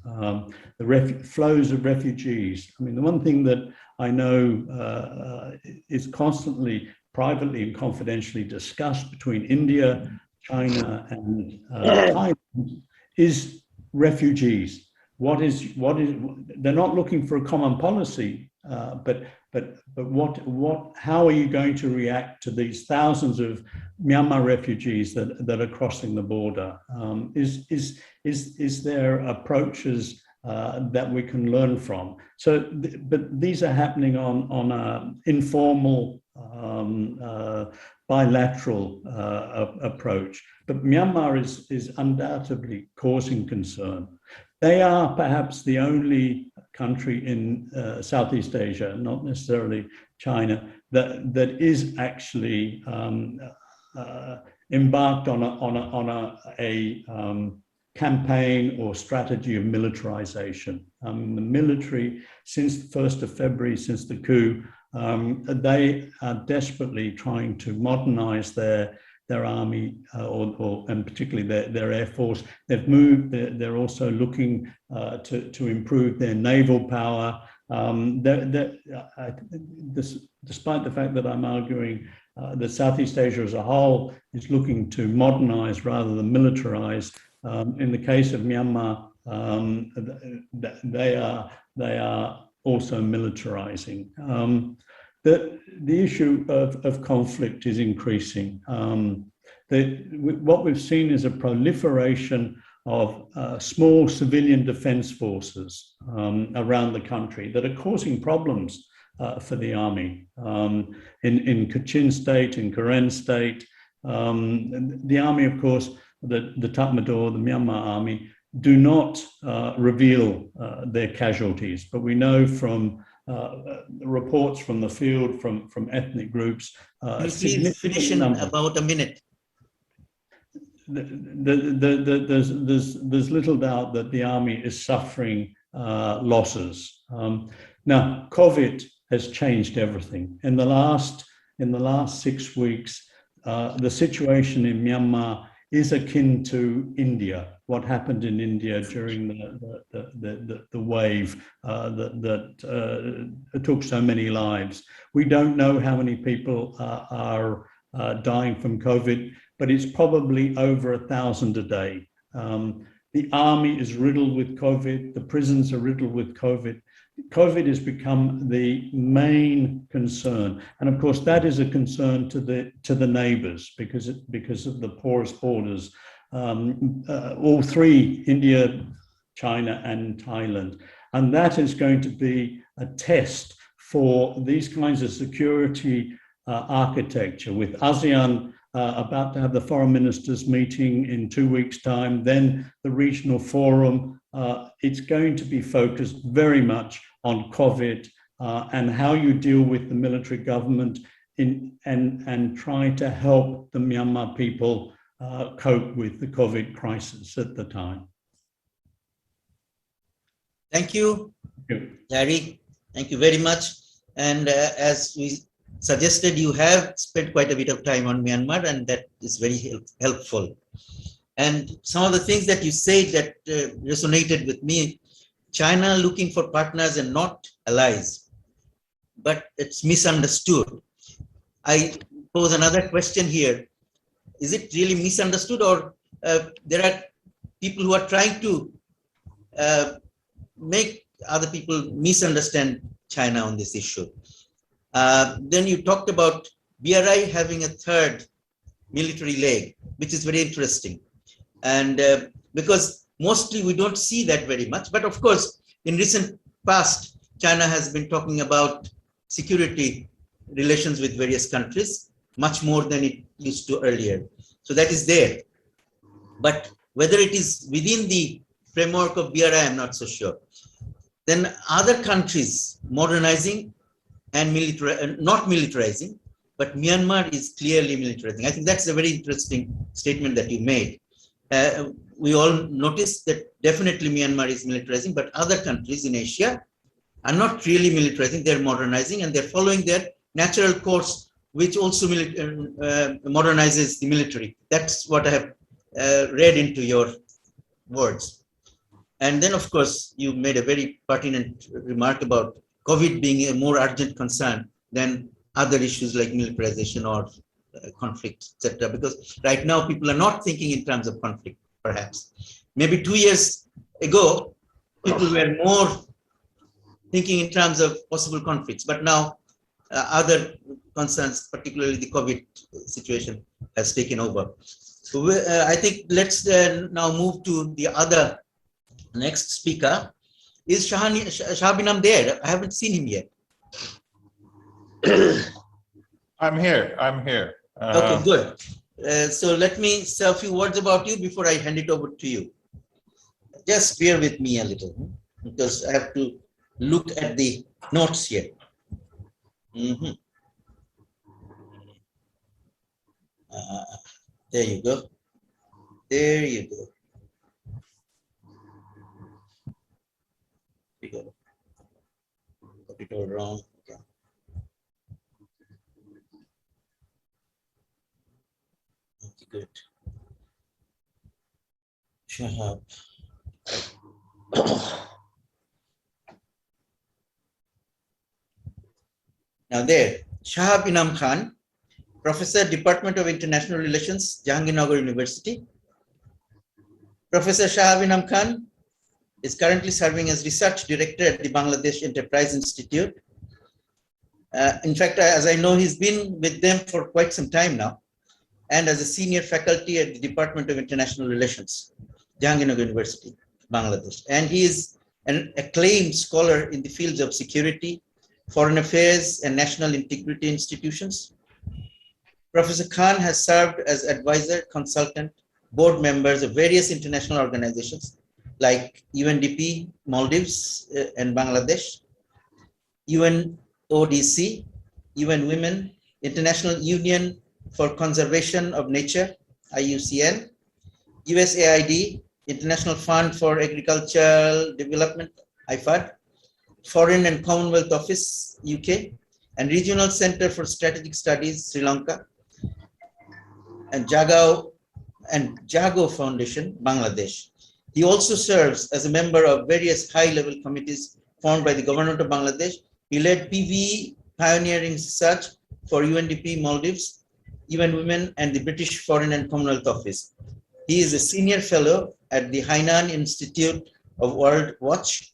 Speaker 5: The flows of refugees. I mean, the one thing that I know is constantly privately and confidentially discussed between India, China, and Thailand is refugees. They're not looking for a common policy, but how are you going to react to these thousands of Myanmar refugees that are crossing the border? Is there approaches that we can learn from? So, but these are happening on an informal, bilateral approach. But Myanmar is undoubtedly causing concern. They are perhaps the only country in Southeast Asia, not necessarily China, that is actually embarked on a campaign or strategy of militarization. The military, since the 1st of February, since the coup, They are desperately trying to modernize their army and particularly their air force. They've moved. They're also looking to improve their naval power. Despite the fact that I'm arguing that Southeast Asia as a whole is looking to modernize rather than militarize, in the case of Myanmar, they are also militarizing. The issue of conflict is increasing. What we've seen is a proliferation of small civilian defense forces around the country that are causing problems for the army. In Kachin State, in Karen State, the army, of course, the Tatmadaw, the Myanmar army, do not reveal their casualties, but we know from reports from the field, from ethnic groups.
Speaker 1: Please finish in about a minute.
Speaker 5: There's little doubt that the army is suffering losses. Now, COVID has changed everything. In the last 6 weeks, the situation in Myanmar is akin to India. What happened in India during the wave that took so many lives. We don't know how many people are dying from COVID, but it's probably over 1,000 a day. The army is riddled with COVID. The prisons are riddled with COVID. COVID has become the main concern, and of course that is a concern to the neighbours because of the porous borders. All three, India, China, and Thailand, and that is going to be a test for these kinds of security architecture. With ASEAN about to have the foreign ministers meeting in 2 weeks' time, then the regional forum. It's going to be focused very much on COVID and how you deal with the military government and try to help the Myanmar people cope with the COVID crisis at the time.
Speaker 1: Thank you, Larry. Thank you very much. And as we suggested, you have spent quite a bit of time on Myanmar, and that is very helpful. And some of the things that you said that resonated with me, China looking for partners and not allies, but it's misunderstood. I pose another question here. Is it really misunderstood, or there are people who are trying to make other people misunderstand China on this issue? Then you talked about BRI having a third military leg, which is very interesting. And because mostly we don't see that very much, but of course, in recent past, China has been talking about security relations with various countries, much more than it used to earlier. So that is there. But whether it is within the framework of BRI, I'm not so sure. Then other countries modernizing and not militarizing, but Myanmar is clearly militarizing. I think that's a very interesting statement that you made. We all noticed that definitely Myanmar is militarizing, but other countries in Asia are not really militarizing. They're modernizing, and they're following their natural course, which also modernizes the military. That's what I have read into your words. And then, of course, you made a very pertinent remark about COVID being a more urgent concern than other issues like militarization or conflict, etc. Because right now people are not thinking in terms of conflict, perhaps. Maybe 2 years ago, people were more thinking in terms of possible conflicts, but now other concerns, particularly the COVID situation, has taken over. So I think let's now move to the other next speaker. Is Shahabinam there? I haven't seen him yet.
Speaker 6: I'm here.
Speaker 1: Okay, good. So let me say a few words about you before I hand it over to you. Just bear with me a little, because I have to look at the notes here. There you go. There you go. Got it all wrong. Okay. good. Shahab. Now there, Shahab Inam Khan, Professor, Department of International Relations, Jahangirnagar University. Professor Shahab Inam Khan is currently serving as Research Director at the Bangladesh Enterprise Institute. In fact, as I know, he's been with them for quite some time now, and as a senior faculty at the Department of International Relations, Jahangirnagar University, Bangladesh. And he is an acclaimed scholar in the fields of security, foreign affairs, and national integrity institutions. Professor Khan has served as advisor, consultant, board members of various international organizations like UNDP, Maldives and Bangladesh, UNODC, UN Women, International Union for Conservation of Nature, IUCN, USAID, International Fund for Agricultural Development, IFAD, Foreign and Commonwealth Office, UK, and Regional Center for Strategic Studies, Sri Lanka, and Jago Foundation, Bangladesh. He also serves as a member of various high-level committees formed by the government of Bangladesh. He led PVE pioneering research for UNDP Maldives, UN Women, and the British Foreign and Commonwealth Office. He is a senior fellow at the Hainan Institute of World Watch,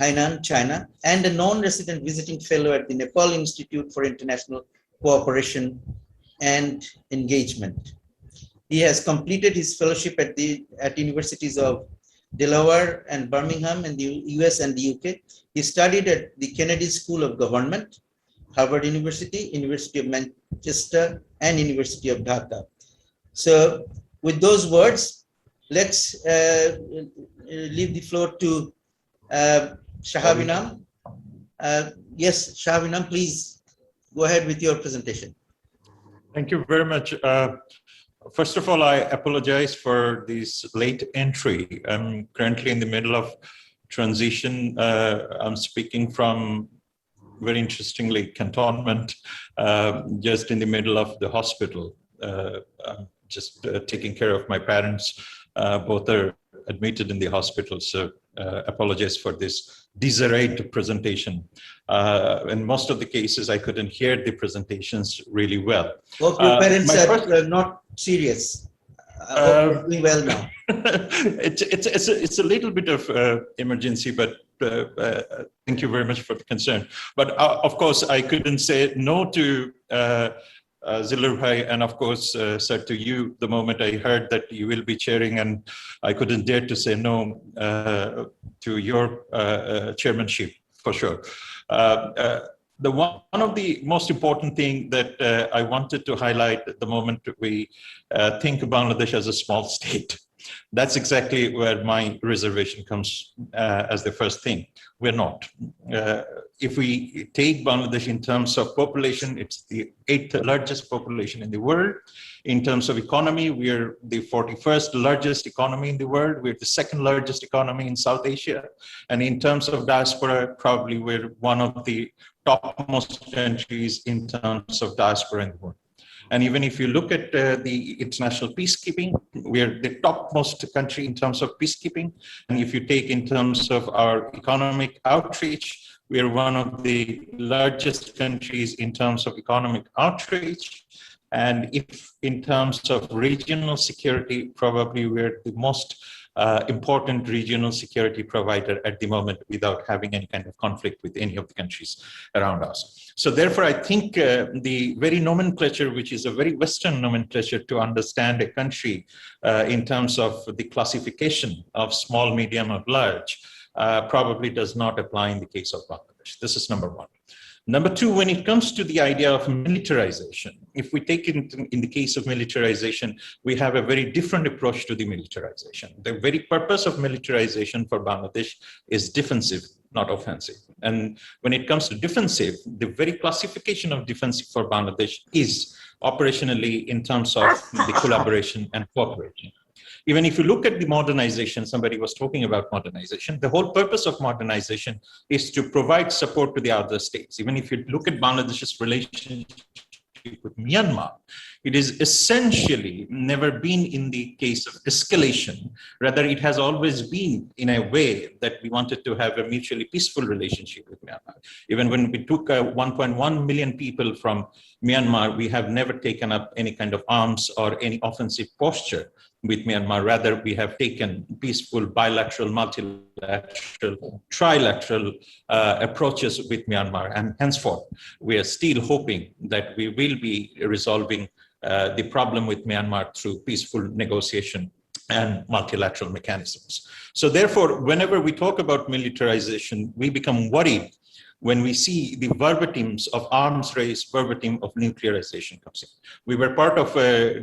Speaker 1: Hainan, China, and a non-resident visiting fellow at the Nepal Institute for International Cooperation and Engagement. He has completed his fellowship at universities of Delaware and Birmingham in the US and the UK. He studied at the Kennedy School of Government, Harvard University, University of Manchester, and University of Dhaka. So with those words, let's leave the floor to Shahab Inam. Yes, Shahab Inam, please go ahead with your presentation.
Speaker 6: Thank you very much. First of all, I apologize for this late entry. I'm currently in the middle of transition. I'm speaking from, very interestingly, cantonment, just in the middle of the hospital. I'm just taking care of my parents. Both are admitted in the hospital, so apologize for this disarrayed presentation. In most of the cases, I couldn't hear the presentations really well.
Speaker 1: Hope your parents are not serious. I hope you're doing well now.
Speaker 6: It's a little bit of emergency, but thank you very much for the concern. But of course, I couldn't say no to Zilur Bhai, and of course, sir, to you, the moment I heard that you will be chairing, and I couldn't dare to say no to your chairmanship, for sure. One of the most important thing that I wanted to highlight at the moment we think of Bangladesh as a small state. That's exactly where my reservation comes as the first thing. We're not. If we take Bangladesh in terms of population, it's the 8th largest population in the world. In terms of economy, we're the 41st largest economy in the world. We're the 2nd largest economy in South Asia. And in terms of diaspora, probably we're one of the topmost countries in terms of diaspora in the world. And even if you look at the international peacekeeping, we're the topmost country in terms of peacekeeping. And if you take in terms of our economic outreach, we're one of the largest countries in terms of economic outreach. And if in terms of regional security, probably we're the most important regional security provider at the moment without having any kind of conflict with any of the countries around us. So therefore, I think the very nomenclature, which is a very Western nomenclature to understand a country in terms of the classification of small, medium, or large, probably does not apply in the case of Bangladesh. This is number one. Number two, when it comes to the idea of militarization, if we take it in the case of militarization, we have a very different approach to the militarization. The very purpose of militarization for Bangladesh is defensive, not offensive. And when it comes to defensive, the very classification of defensive for Bangladesh is operationally in terms of the collaboration and cooperation. Even if you look at the modernization, somebody was talking about modernization, the whole purpose of modernization is to provide support to the other states. Even if you look at Bangladesh's relationship with Myanmar, It is essentially never been in the case of escalation. Rather, it has always been in a way that we wanted to have a mutually peaceful relationship with Myanmar. Even when we took 1.1 million people from Myanmar, we have never taken up any kind of arms or any offensive posture with Myanmar. Rather, we have taken peaceful bilateral, multilateral, trilateral approaches with Myanmar. And henceforth, we are still hoping that we will be resolving the problem with Myanmar through peaceful negotiation and multilateral mechanisms. So therefore, whenever we talk about militarization, we become worried when we see the verbatims of arms race, verbatim of nuclearization comes in. We were part of a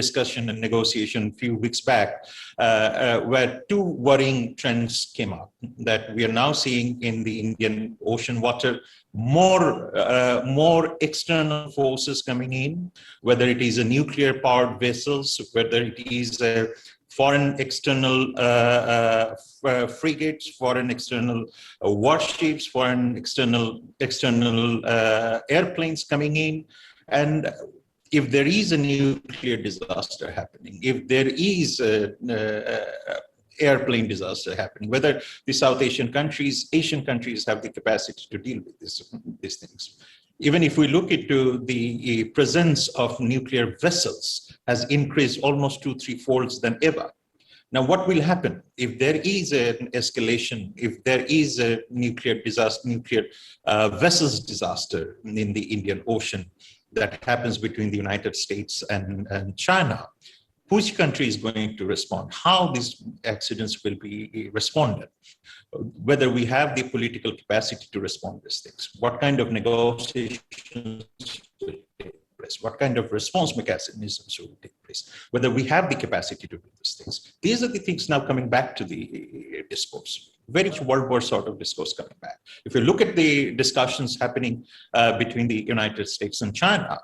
Speaker 6: discussion and negotiation a few weeks back where two worrying trends came up that we are now seeing in the Indian Ocean water, more external forces coming in, whether it is a nuclear powered vessels, whether it is a foreign external frigates, foreign external warships, foreign external airplanes coming in. And if there is a nuclear disaster happening, if there is airplane disaster happening, whether the South Asian countries have the capacity to deal with these things. Even if we look into the presence of nuclear vessels has increased almost 2-3 folds than ever. Now, what will happen if there is an escalation, if there is a nuclear disaster, vessels disaster in the Indian Ocean that happens between the United States and China? Which country is going to respond? How these accidents will be responded? Whether we have the political capacity to respond to these things? What kind of negotiations will take place? What kind of response mechanisms will take place? Whether we have the capacity to do these things? These are the things now coming back to the discourse. Very World War sort of discourse coming back. If you look at the discussions happening between the United States and China,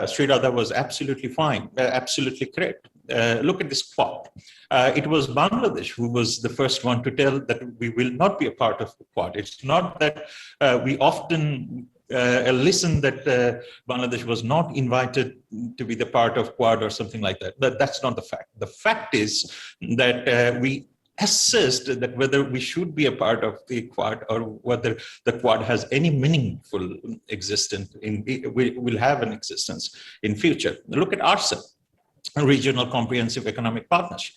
Speaker 6: Sri Radha was absolutely fine, absolutely correct. Look at this Quad. It was Bangladesh who was the first one to tell that we will not be a part of the Quad. It's not that we often listen that Bangladesh was not invited to be the part of Quad or something like that. But that's not the fact. The fact is that we assessed that whether we should be a part of the Quad or whether the Quad has any meaningful existence, will have an existence in future. Look at RCEP, Regional Comprehensive Economic Partnership.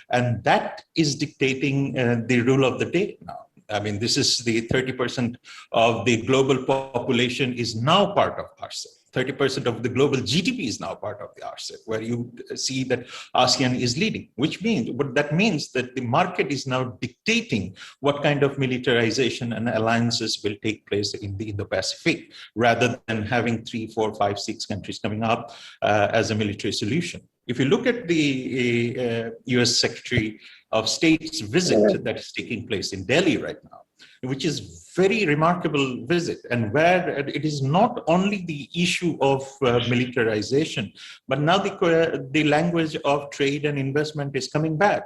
Speaker 6: And that is dictating the rule of the day now. I mean, this is the 30% of the global population is now part of RCEP. 30% of the global GDP is now part of the RCEP, where you see that ASEAN is leading, which means, what that means that the market is now dictating what kind of militarization and alliances will take place in the Indo-Pacific, rather than having 3, 4, 5, 6 countries coming up as a military solution. If you look at the US Secretary of State's visit that is taking place in Delhi right now, which is very remarkable visit, and where it is not only the issue of militarization, but now the language of trade and investment is coming back.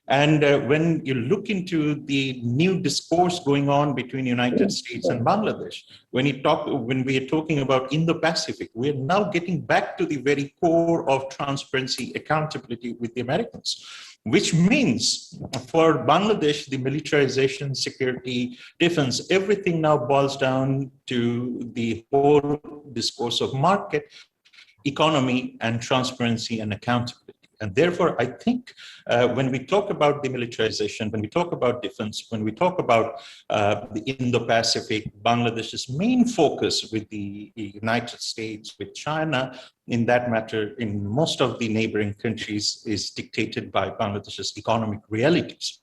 Speaker 6: And when you look into the new discourse going on between United States and Bangladesh, when we are talking about Indo-Pacific, we are now getting back to the very core of transparency, accountability with the Americans, which means for Bangladesh, the militarization, security, defense, everything now boils down to the whole discourse of market, economy, and transparency and accountability. And therefore, I think when we talk about the militarization, when we talk about defense, when we talk about the Indo-Pacific, Bangladesh's main focus with the United States, with China, in that matter, in most of the neighboring countries, is dictated by Bangladesh's economic realities.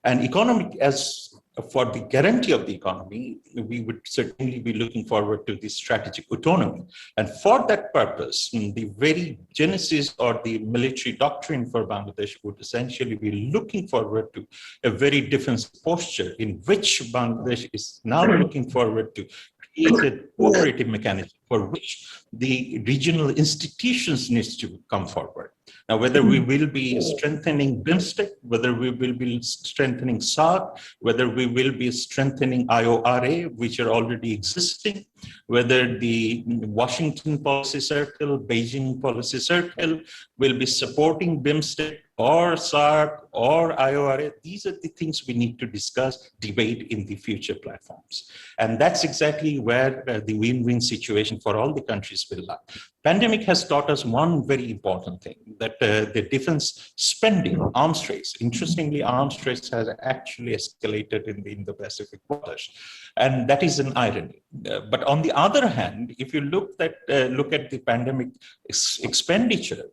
Speaker 6: And economic, as for the guarantee of the economy, we would certainly be looking forward to the strategic autonomy. And for that purpose, the very genesis or the military doctrine for Bangladesh would essentially be looking forward to a very defensive posture in which Bangladesh is now looking forward to create a cooperative mechanism for which the regional institutions needs to come forward. Now, whether we will be strengthening BIMSTEC, whether we will be strengthening SAARC, whether we will be strengthening IORA, which are already existing, whether the Washington Policy Circle, Beijing Policy Circle will be supporting BIMSTEC or SAARC or IORA, these are the things we need to discuss, debate in the future platforms. And that's exactly where the win-win situation for all the countries will lie. Pandemic has taught us one very important thing, that the defense spending, arms race, interestingly, arms race has actually escalated in the Indo-Pacific waters. And that is an irony. But on the other hand, if you look at the pandemic expenditure,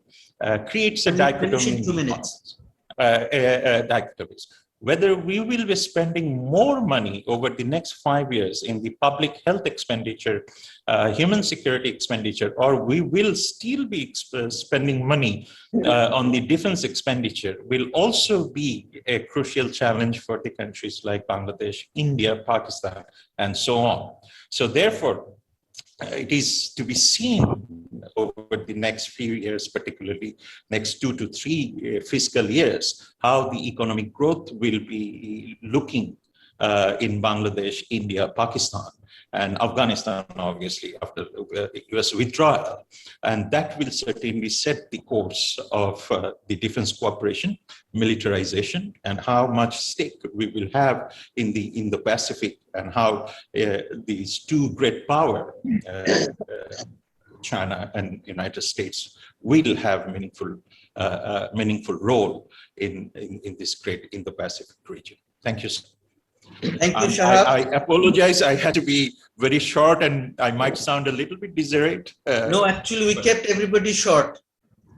Speaker 6: creates a dichotomy.
Speaker 1: 2 minutes.
Speaker 6: Dichotomies. Whether we will be spending more money over the next 5 years in the public health expenditure, human security expenditure, or we will still be spending money on the defense expenditure will also be a crucial challenge for the countries like Bangladesh, India, Pakistan, and so on. So therefore, it is to be seen over the next few years, particularly next 2 to 3 fiscal years, how the economic growth will be looking in Bangladesh, India, Pakistan, and Afghanistan, obviously, after the US withdrawal. And that will certainly set the course of the defense cooperation, militarization, and how much stake we will have in the Pacific, and how these two great power, China and United States, will have meaningful role in this great Indo-Pacific region. Thank you, sir.
Speaker 1: Thank you, Shahab.
Speaker 6: I apologize. I had to be very short, and I might sound a little bit disarrayed.
Speaker 1: No, actually, we kept everybody short.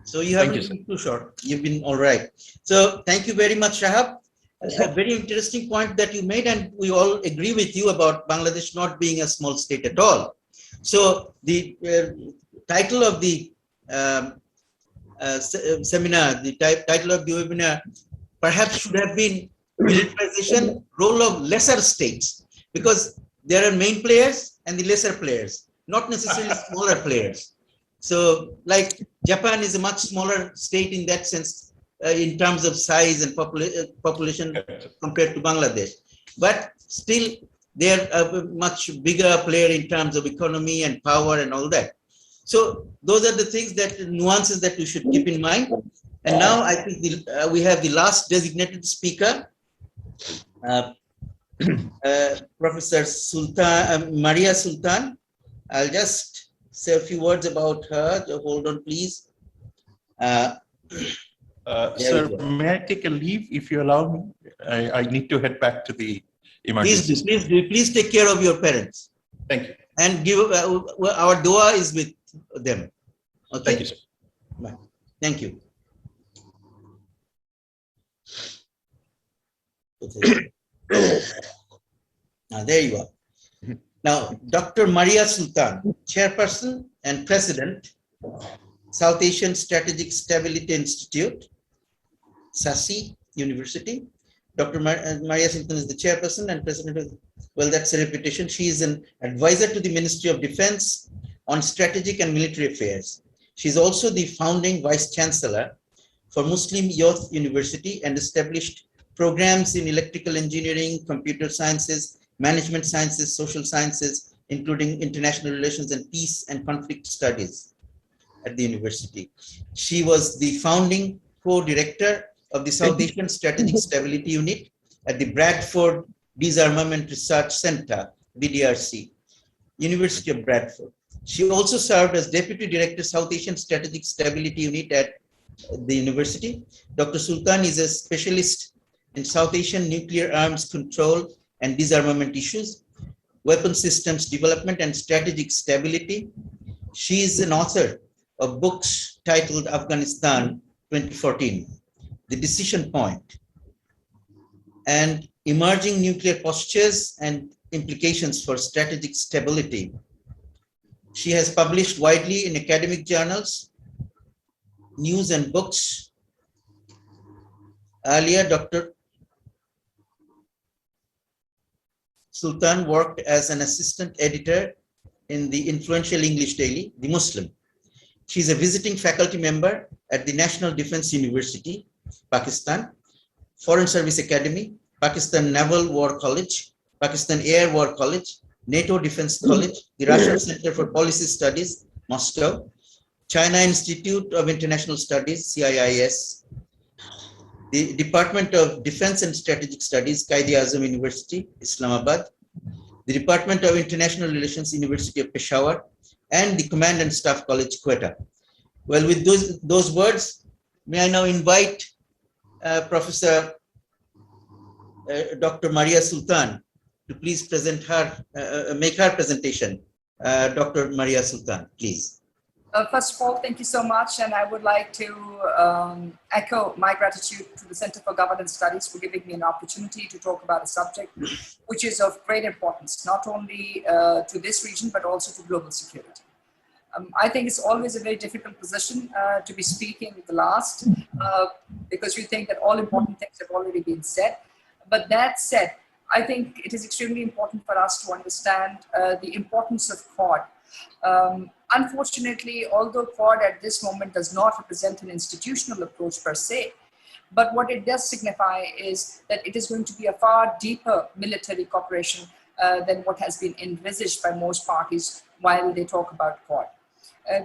Speaker 1: So you haven't been too short. You've been all right. So thank you very much, Shahab. A very interesting point that you made, and we all agree with you about Bangladesh not being a small state at all. So the title of the seminar, the title of the webinar, perhaps should have been militarization, role of lesser states, because there are main players and the lesser players, not necessarily smaller players. So like Japan is a much smaller state in that sense, in terms of size and population compared to Bangladesh, but still they're a much bigger player in terms of economy and power and all that. So those are the things, that nuances that we should keep in mind. And now I think we have the last designated speaker, Professor Maria Sultan. I'll just say a few words about her. Hold on, please.
Speaker 6: Sir, may I take a leave if you allow me? I need to head back to the emergency.
Speaker 1: Please take care of your parents.
Speaker 6: Thank you.
Speaker 1: And give our dua is with them. Okay.
Speaker 6: Thank you, sir.
Speaker 1: Bye. Thank you. Now, there you are. Now, Dr. Maria Sultan, Chairperson and President, South Asian Strategic Stability Institute, SASI University. Dr. Maria Sultan is the Chairperson and President of, well, that's a reputation. She is an advisor to the Ministry of Defense on strategic and military affairs. She is also the founding Vice Chancellor for Muslim Youth University and established programs in electrical engineering, computer sciences, management sciences, social sciences, including international relations and peace and conflict studies at the university. She was the founding co-director of the South Asian Strategic Stability Unit at the Bradford Disarmament Research Center, BDRC, University of Bradford. She also served as Deputy Director, South Asian Strategic Stability Unit at the university. Dr. Sultan is a specialist in South Asian nuclear arms control and disarmament issues, weapon systems development and strategic stability. She is an author of books titled Afghanistan 2014, The Decision Point, and Emerging Nuclear Postures and Implications for Strategic Stability. She has published widely in academic journals, news and books. Earlier, Dr. Sultan worked as an assistant editor in the influential English daily, The Muslim. She's a visiting faculty member at the National Defense University, Pakistan, Foreign Service Academy, Pakistan Naval War College, Pakistan Air War College, NATO Defense College, the Russian Center for Policy Studies, Moscow, China Institute of International Studies, CIIS, the Department of Defense and Strategic Studies, Quaid-e-Azam University, Islamabad, the Department of International Relations, University of Peshawar, and the Command and Staff College, Quetta. Well, with those words, may I now invite Professor Dr. Maria Sultan to please present her, make her presentation. Dr. Maria Sultan, please.
Speaker 7: First of all, thank you so much, and I would like to echo my gratitude to the Center for Governance Studies for giving me an opportunity to talk about a subject which is of great importance, not only to this region, but also to global security. I think it's always a very difficult position to be speaking the last, because you think that all important things have already been said. But that said, I think it is extremely important for us to understand the importance of Quad. Unfortunately, although Quad at this moment does not represent an institutional approach per se, but what it does signify is that it is going to be a far deeper military cooperation than what has been envisaged by most parties while they talk about Quad.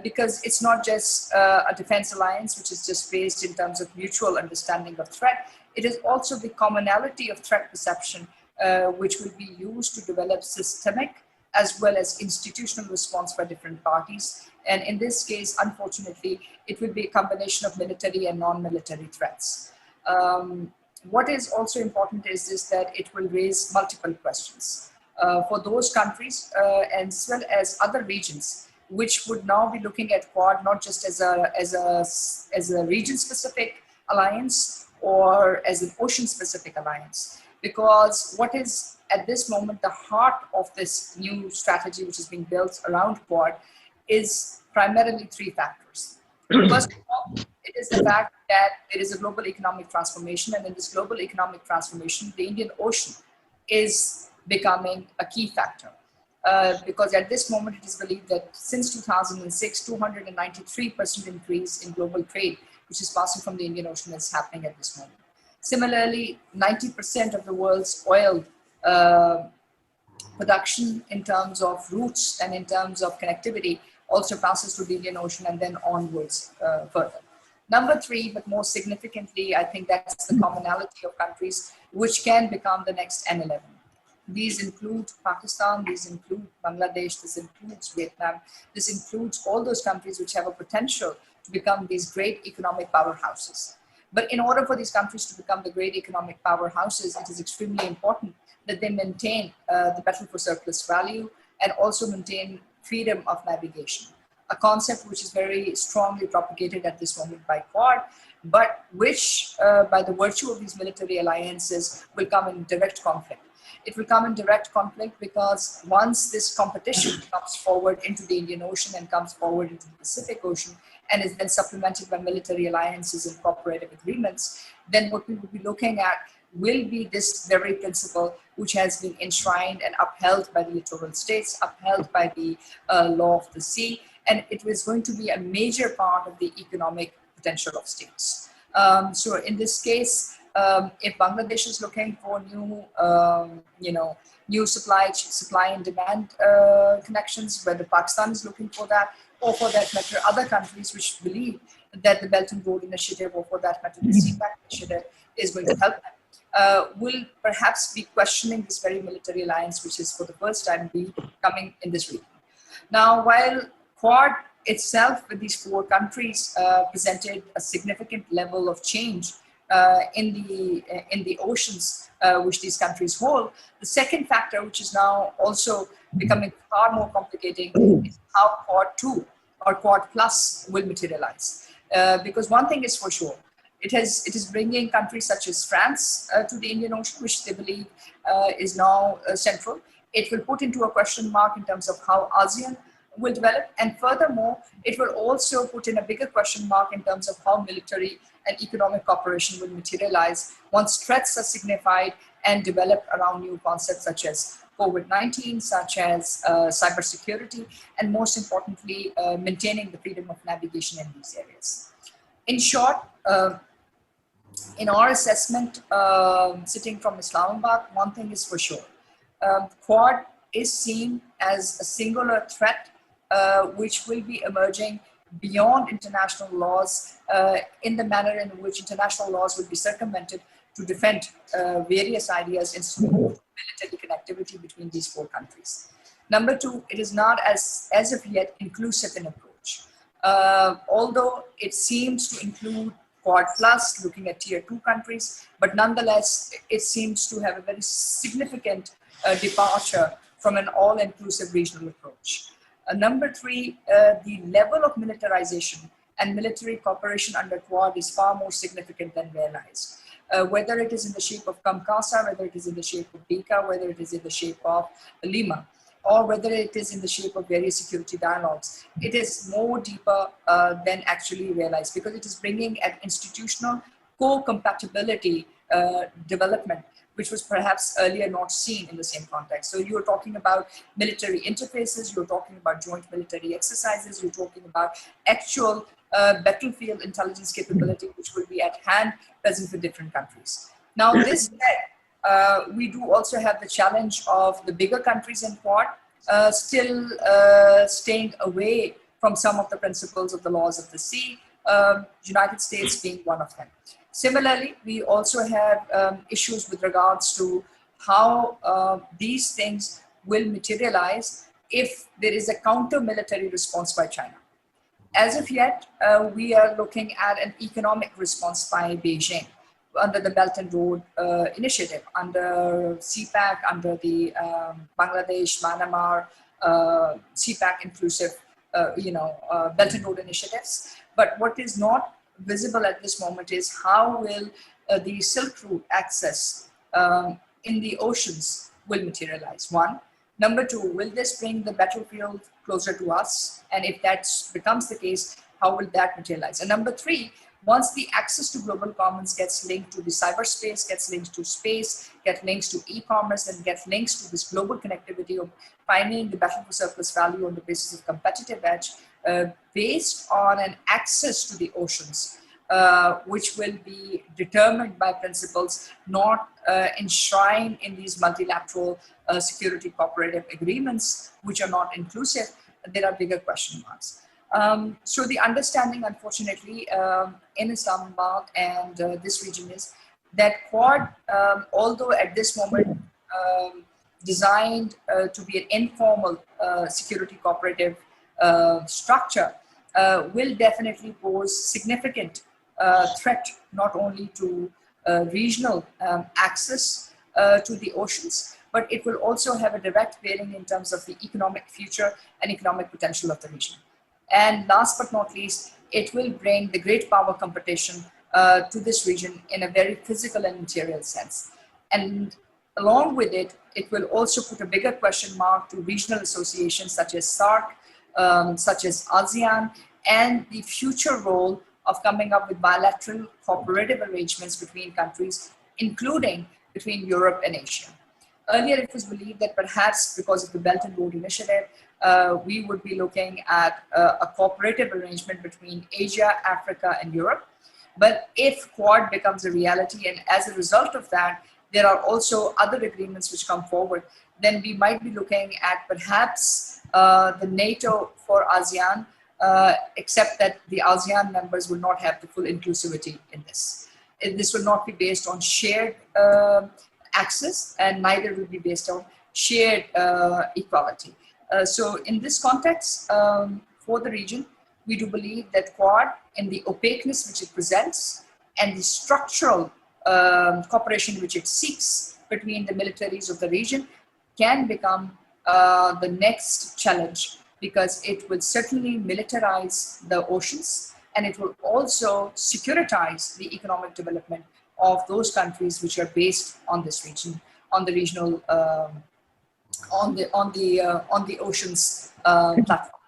Speaker 7: Because it's not just a defense alliance, which is just based in terms of mutual understanding of threat. It is also the commonality of threat perception, which will be used to develop systemic as well as institutional response by different parties. And in this case, unfortunately, it will be a combination of military and non-military threats. What is also important is this, that it will raise multiple questions for those countries as well as other regions, which would now be looking at Quad not just as a region-specific alliance or as an ocean-specific alliance. Because what is at this moment the heart of this new strategy which is being built around Quad is primarily three factors. First of all, it is the fact that there is a global economic transformation, and in this global economic transformation, the Indian Ocean is becoming a key factor. Because at this moment, it is believed that since 2006, 293% increase in global trade, which is passing from the Indian Ocean, is happening at this moment. Similarly, 90% of the world's oil production in terms of routes and in terms of connectivity also passes through the Indian Ocean and then onwards further. Number three, but more significantly, I think that's the commonality of countries which can become the next N11. These include Pakistan, these include Bangladesh, this includes Vietnam, this includes all those countries which have a potential to become these great economic powerhouses. But in order for these countries to become the great economic powerhouses, it is extremely important that they maintain the battle for surplus value and also maintain freedom of navigation, a concept which is very strongly propagated at this moment by Quad, but which by the virtue of these military alliances will come in direct conflict. It will come in direct conflict because once this competition comes forward into the Indian Ocean and comes forward into the Pacific Ocean and is then supplemented by military alliances and cooperative agreements, then what we will be looking at will be this very principle which has been enshrined and upheld by the littoral states, upheld by the law of the sea, and it was going to be a major part of the economic potential of states. So in this case, if Bangladesh is looking for new supply and demand connections, whether Pakistan is looking for that, or for that matter, other countries which believe that the Belt and Road Initiative, or for that matter, the CPAC initiative, is going to help them, will perhaps be questioning this very military alliance, which is for the first time coming in this region. Now, while Quad itself with these four countries presented a significant level of change in the oceans which these countries hold, the second factor, which is now also becoming far more complicating, is how Quad 2 or Quad Plus will materialize. Because one thing is for sure, it is bringing countries such as France to the Indian Ocean, which they believe is now central. It will put into a question mark in terms of how ASEAN will develop, and furthermore, it will also put in a bigger question mark in terms of how military and economic cooperation will materialize once threats are signified and developed around new concepts such as COVID-19, such as cybersecurity, and most importantly, maintaining the freedom of navigation in these areas. In short, in our assessment, sitting from Islamabad, one thing is for sure. Quad is seen as a singular threat which will be emerging beyond international laws in the manner in which international laws will be circumvented to defend various ideas in military connectivity between these four countries. Number two, it is not as of yet inclusive in approach. Although it seems to include Quad Plus, looking at tier 2 countries, but nonetheless, it seems to have a very significant departure from an all-inclusive regional approach. Number three, the level of militarization and military cooperation under Quad is far more significant than realized. Whether it is in the shape of Kamkasa, whether it is in the shape of Dhaka, whether it is in the shape of Lima, or whether it is in the shape of various security dialogues, it is more deeper than actually realized, because it is bringing an institutional co-compatibility development, which was perhaps earlier not seen in the same context. So you're talking about military interfaces, you're talking about joint military exercises, you're talking about actual battlefield intelligence capability, which will be at hand present for different countries. Now, this said, we do also have the challenge of the bigger countries in Quad still staying away from some of the principles of the laws of the sea, United States being one of them. Similarly, we also have issues with regards to how these things will materialize if there is a counter-military response by China. As of yet, we are looking at an economic response by Beijing under the Belt and Road Initiative, under CPAC, under the Bangladesh, Myanmar, CPAC inclusive, Belt and Road initiatives. But what is not visible at this moment is how will the Silk Route access in the oceans will materialize, one. Number two, will this bring the battlefield closer to us? And if that becomes the case, how will that materialize? And number three, once the access to global commons gets linked to the cyberspace, gets linked to space, gets links to e-commerce, and gets links to this global connectivity of finding the battle for surplus value on the basis of competitive edge, based on an access to the oceans, which will be determined by principles not enshrined in these multilateral security cooperative agreements, which are not inclusive. There are bigger question marks. So the understanding, unfortunately, in Islamabad and this region is that Quad, although at this moment designed to be an informal security cooperative structure, will definitely pose significant threat not only to regional access to the oceans, but it will also have a direct bearing in terms of the economic future and economic potential of the region. And last but not least, it will bring the great power competition to this region in a very physical and material sense. And along with it, it will also put a bigger question mark to regional associations such as SAARC, such as ASEAN, and the future role of coming up with bilateral cooperative arrangements between countries, including between Europe and Asia. Earlier, it was believed that perhaps because of the Belt and Road Initiative, we would be looking at a cooperative arrangement between Asia, Africa, and Europe. But if Quad becomes a reality, and as a result of that, there are also other agreements which come forward, then we might be looking at perhaps the NATO for ASEAN, except that the ASEAN members will not have the full inclusivity in this. This will not be based on shared access, and neither will be based on shared equality. So in this context, for the region, we do believe that Quad, in the opaqueness which it presents and the structural cooperation which it seeks between the militaries of the region, can become the next challenge, because it will certainly militarize the oceans, and it will also securitize the economic development of those countries which are based on this region, on the regional, on the oceans platform.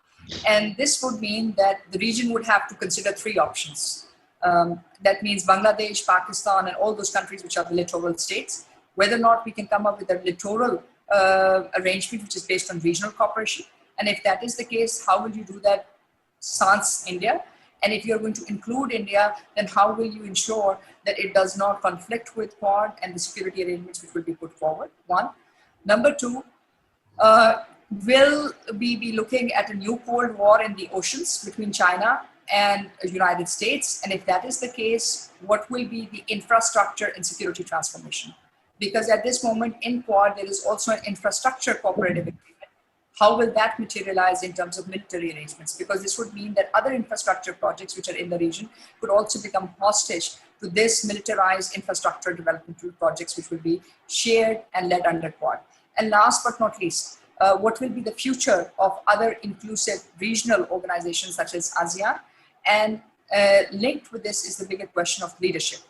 Speaker 7: And this would mean that the region would have to consider three options. That means Bangladesh, Pakistan, and all those countries which are the littoral states, whether or not we can come up with a littoral arrangement which is based on regional cooperation? And if that is the case, how will you do that sans India? And if you're going to include India, then how will you ensure that it does not conflict with Quad and the security arrangements which will be put forward? One. Number two, will we be looking at a new Cold War in the oceans between China and the United States? And if that is the case, what will be the infrastructure and security transformation? Because at this moment in Quad, there is also an infrastructure cooperative agreement. How will that materialize in terms of military arrangements? Because this would mean that other infrastructure projects which are in the region could also become hostage to this militarized infrastructure development projects which will be shared and led under Quad. And last but not least, what will be the future of other inclusive regional organizations such as ASEAN? And linked with this is the bigger question of leadership.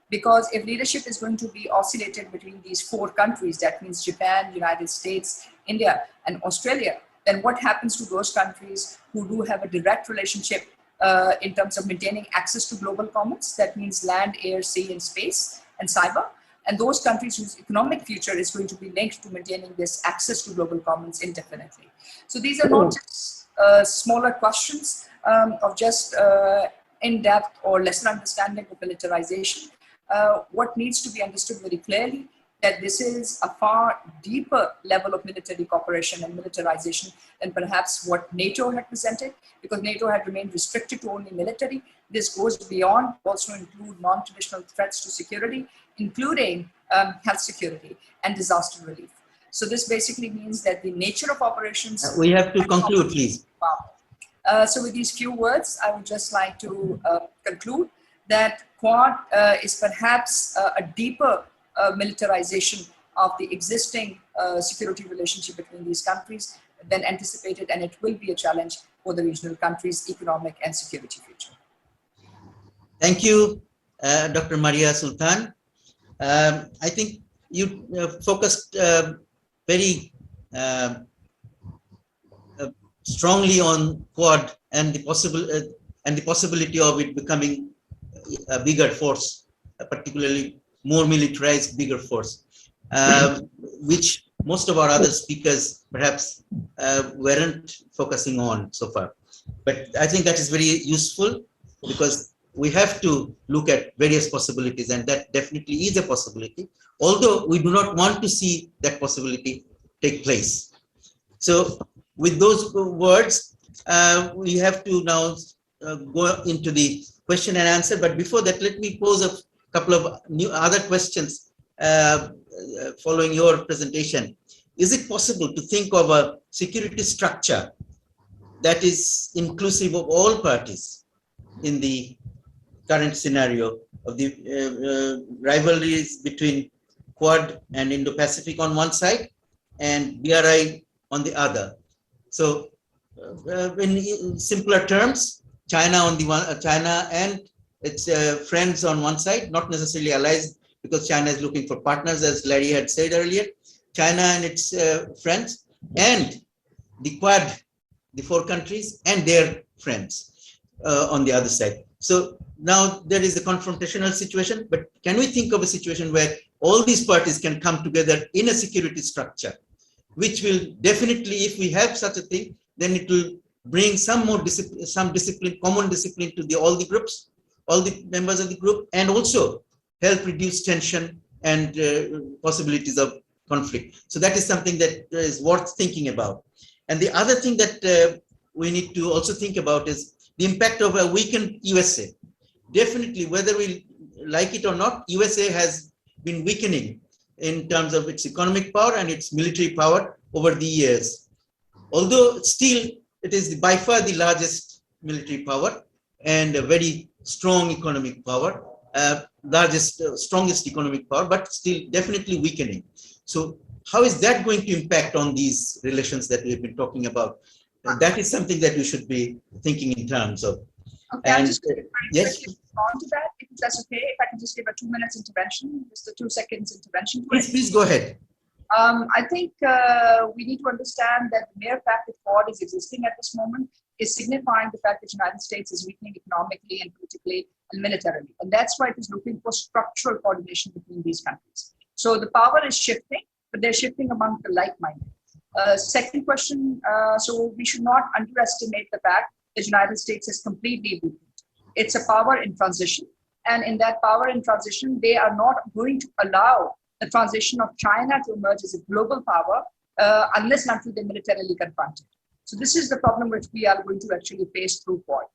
Speaker 7: Because if leadership is going to be oscillated between these four countries, that means Japan, United States, India, and Australia, then what happens to those countries who do have a direct relationship in terms of maintaining access to global commons? That means land, air, sea, and space, and cyber. And those countries whose economic future is going to be linked to maintaining this access to global commons indefinitely. So these are not just smaller questions of just in-depth or lesser understanding of militarization. What needs to be understood very clearly that this is a far deeper level of military cooperation and militarization than perhaps what NATO had presented, because NATO had remained restricted to only military. This goes beyond, also include non-traditional threats to security, including health security and disaster relief. So this basically means that the nature of operations...
Speaker 1: We have to conclude, please.
Speaker 7: So with these few words, I would just like to conclude that Quad is perhaps a deeper militarization of the existing security relationship between these countries than anticipated, and it will be a challenge for the regional countries' economic and security future.
Speaker 1: Thank you, Dr. Maria Sultan. I think you focused very strongly on Quad and the possibility of it becoming a bigger force, particularly more militarized, bigger force, which most of our other speakers perhaps weren't focusing on so far. But I think that is very useful because we have to look at various possibilities, and that definitely is a possibility, although we do not want to see that possibility take place. So with those words, we have to now go into the question and answer. But before that, let me pose a couple of other questions following your presentation. Is it possible to think of a security structure that is inclusive of all parties in the current scenario of the rivalries between Quad and Indo-Pacific on one side and BRI on the other? So in simpler terms, China on the one, China and its friends on one side, not necessarily allies, because China is looking for partners, as Larry had said earlier. China and its friends, and the Quad, the four countries, and their friends on the other side. So now there is a confrontational situation, but can we think of a situation where all these parties can come together in a security structure, which will definitely, if we have such a thing, then it will bring some more discipline, common discipline to all the groups, all the members of the group, and also help reduce tension and possibilities of conflict. So that is something that is worth thinking about. And the other thing that we need to also think about is the impact of a weakened USA. Definitely, whether we like it or not, USA has been weakening in terms of its economic power and its military power over the years. Although still, it is by far the largest military power and a very strong economic power, strongest economic power, but still definitely weakening. So how is that going to impact on these relations that we've been talking about? That is something that we should be thinking in terms of.
Speaker 7: Okay,
Speaker 1: and,
Speaker 7: I'm just going to
Speaker 1: yes,
Speaker 7: respond to that, if that's okay, if I can just give a 2 minutes intervention, just a 2 seconds intervention.
Speaker 1: please go ahead.
Speaker 7: I think we need to understand that the mere fact that Quad is existing at this moment is signifying the fact that the United States is weakening economically and politically and militarily. And that's why it is looking for structural coordination between these countries. So the power is shifting but they're shifting among the like-minded. Second question, so we should not underestimate the fact the United States is completely weakened. It's a power in transition. And in that power in transition, they are not going to allow the transition of China to emerge as a global power unless and until they militarily confront it. So this is the problem which we are going to actually face through war.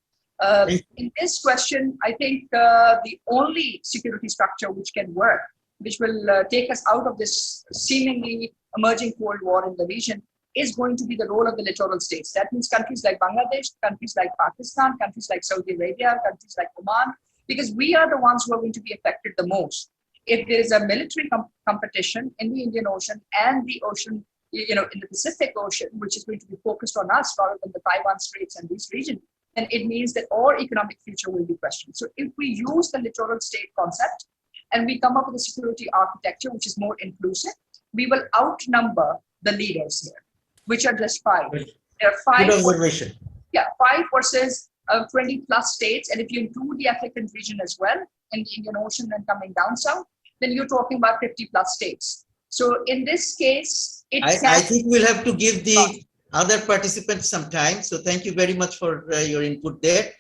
Speaker 7: In this question, I think the only security structure which can work, which will take us out of this seemingly emerging Cold War in the region, is going to be the role of the littoral states. That means countries like Bangladesh, countries like Pakistan, countries like Saudi Arabia, countries like Oman, because we are the ones who are going to be affected the most. If there is a military competition in the Indian Ocean and the ocean, in the Pacific Ocean, which is going to be focused on us rather than the Taiwan Straits and this region, then it means that our economic future will be questioned. So if we use the littoral state concept and we come up with a security architecture which is more inclusive, we will outnumber the leaders here, which are just five. There are five.
Speaker 1: Good observation.
Speaker 7: Yeah, 5 versus 20 plus states. And if you include the African region as well, in the Indian Ocean and coming down south, then you're talking about 50 plus states. So in this case,
Speaker 1: I think we'll have to give the other participants some time. So thank you very much for your input there.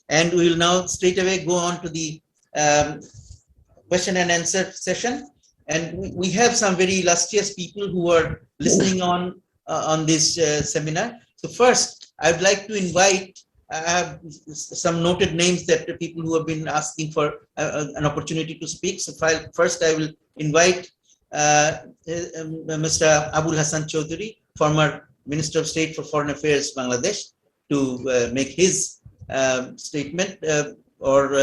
Speaker 1: And we will now straight away go on to the question and answer session. And we have some very illustrious people who are listening on this seminar. So first, I'd like to invite some noted names that the people who have been asking for an opportunity to speak. So first, I will invite Mr. Abul Hassan Chowdhury, former Minister of State for Foreign Affairs, Bangladesh, to make his statement or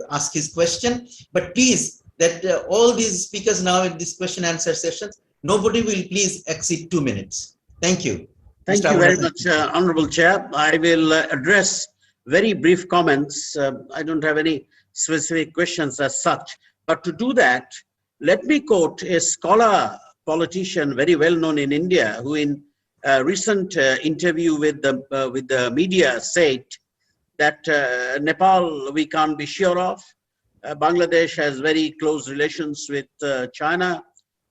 Speaker 1: ask his question. But please, that all these speakers now in this question answer sessions, nobody will please exceed 2 minutes. Thank you.
Speaker 8: Thank you very much, Honorable Chair. I will address very brief comments. I don't have any specific questions as such, but to do that, let me quote a scholar politician very well known in India, who in a recent interview with the media said that Nepal we can't be sure of. Bangladesh has very close relations with China.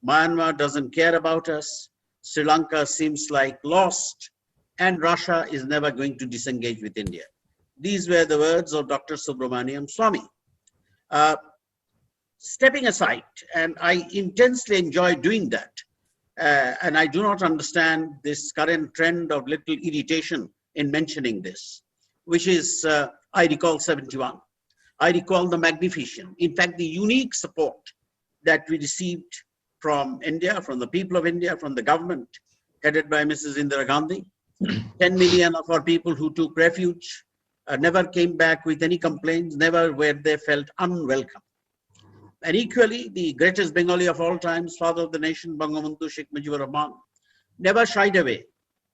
Speaker 8: Myanmar doesn't care about us. Sri Lanka seems like lost, and Russia is never going to disengage with India. These were the words of Dr. Subramaniam Swamy. Stepping aside, and I intensely enjoy doing that, and I do not understand this current trend of little irritation in mentioning this, which is, I recall 71. I recall the magnificent, in fact, the unique support that we received from India, from the people of India, from the government, headed by Mrs. Indira Gandhi. 10 million of our people who took refuge never came back with any complaints, never were they felt unwelcome. And equally, the greatest Bengali of all times, father of the nation, Bangabandhu Sheikh Mujibur Rahman, never shied away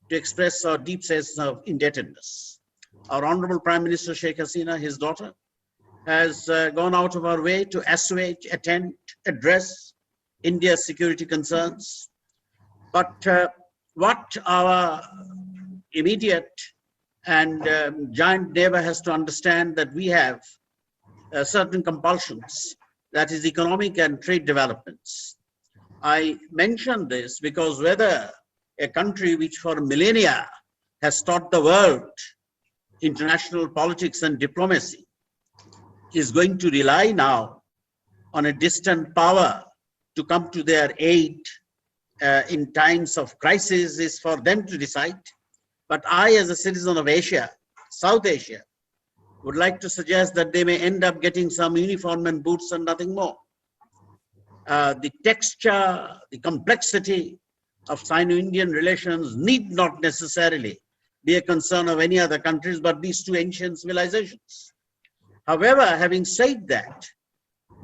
Speaker 8: to express our deep sense of indebtedness. Our Honorable Prime Minister Sheikh Hasina, his daughter, has gone out of our way to assuage, attend, address India's security concerns. But what our immediate and giant neighbor has to understand, that we have certain compulsions, that is economic and trade developments. I mention this because whether a country which for millennia has taught the world international politics and diplomacy is going to rely now on a distant power to come to their aid in times of crisis is for them to decide. But I, as a citizen of Asia, South Asia, would like to suggest that they may end up getting some uniform and boots and nothing more. The texture, the complexity of Sino-Indian relations need not necessarily be a concern of any other countries, but these two ancient civilizations. However, having said that,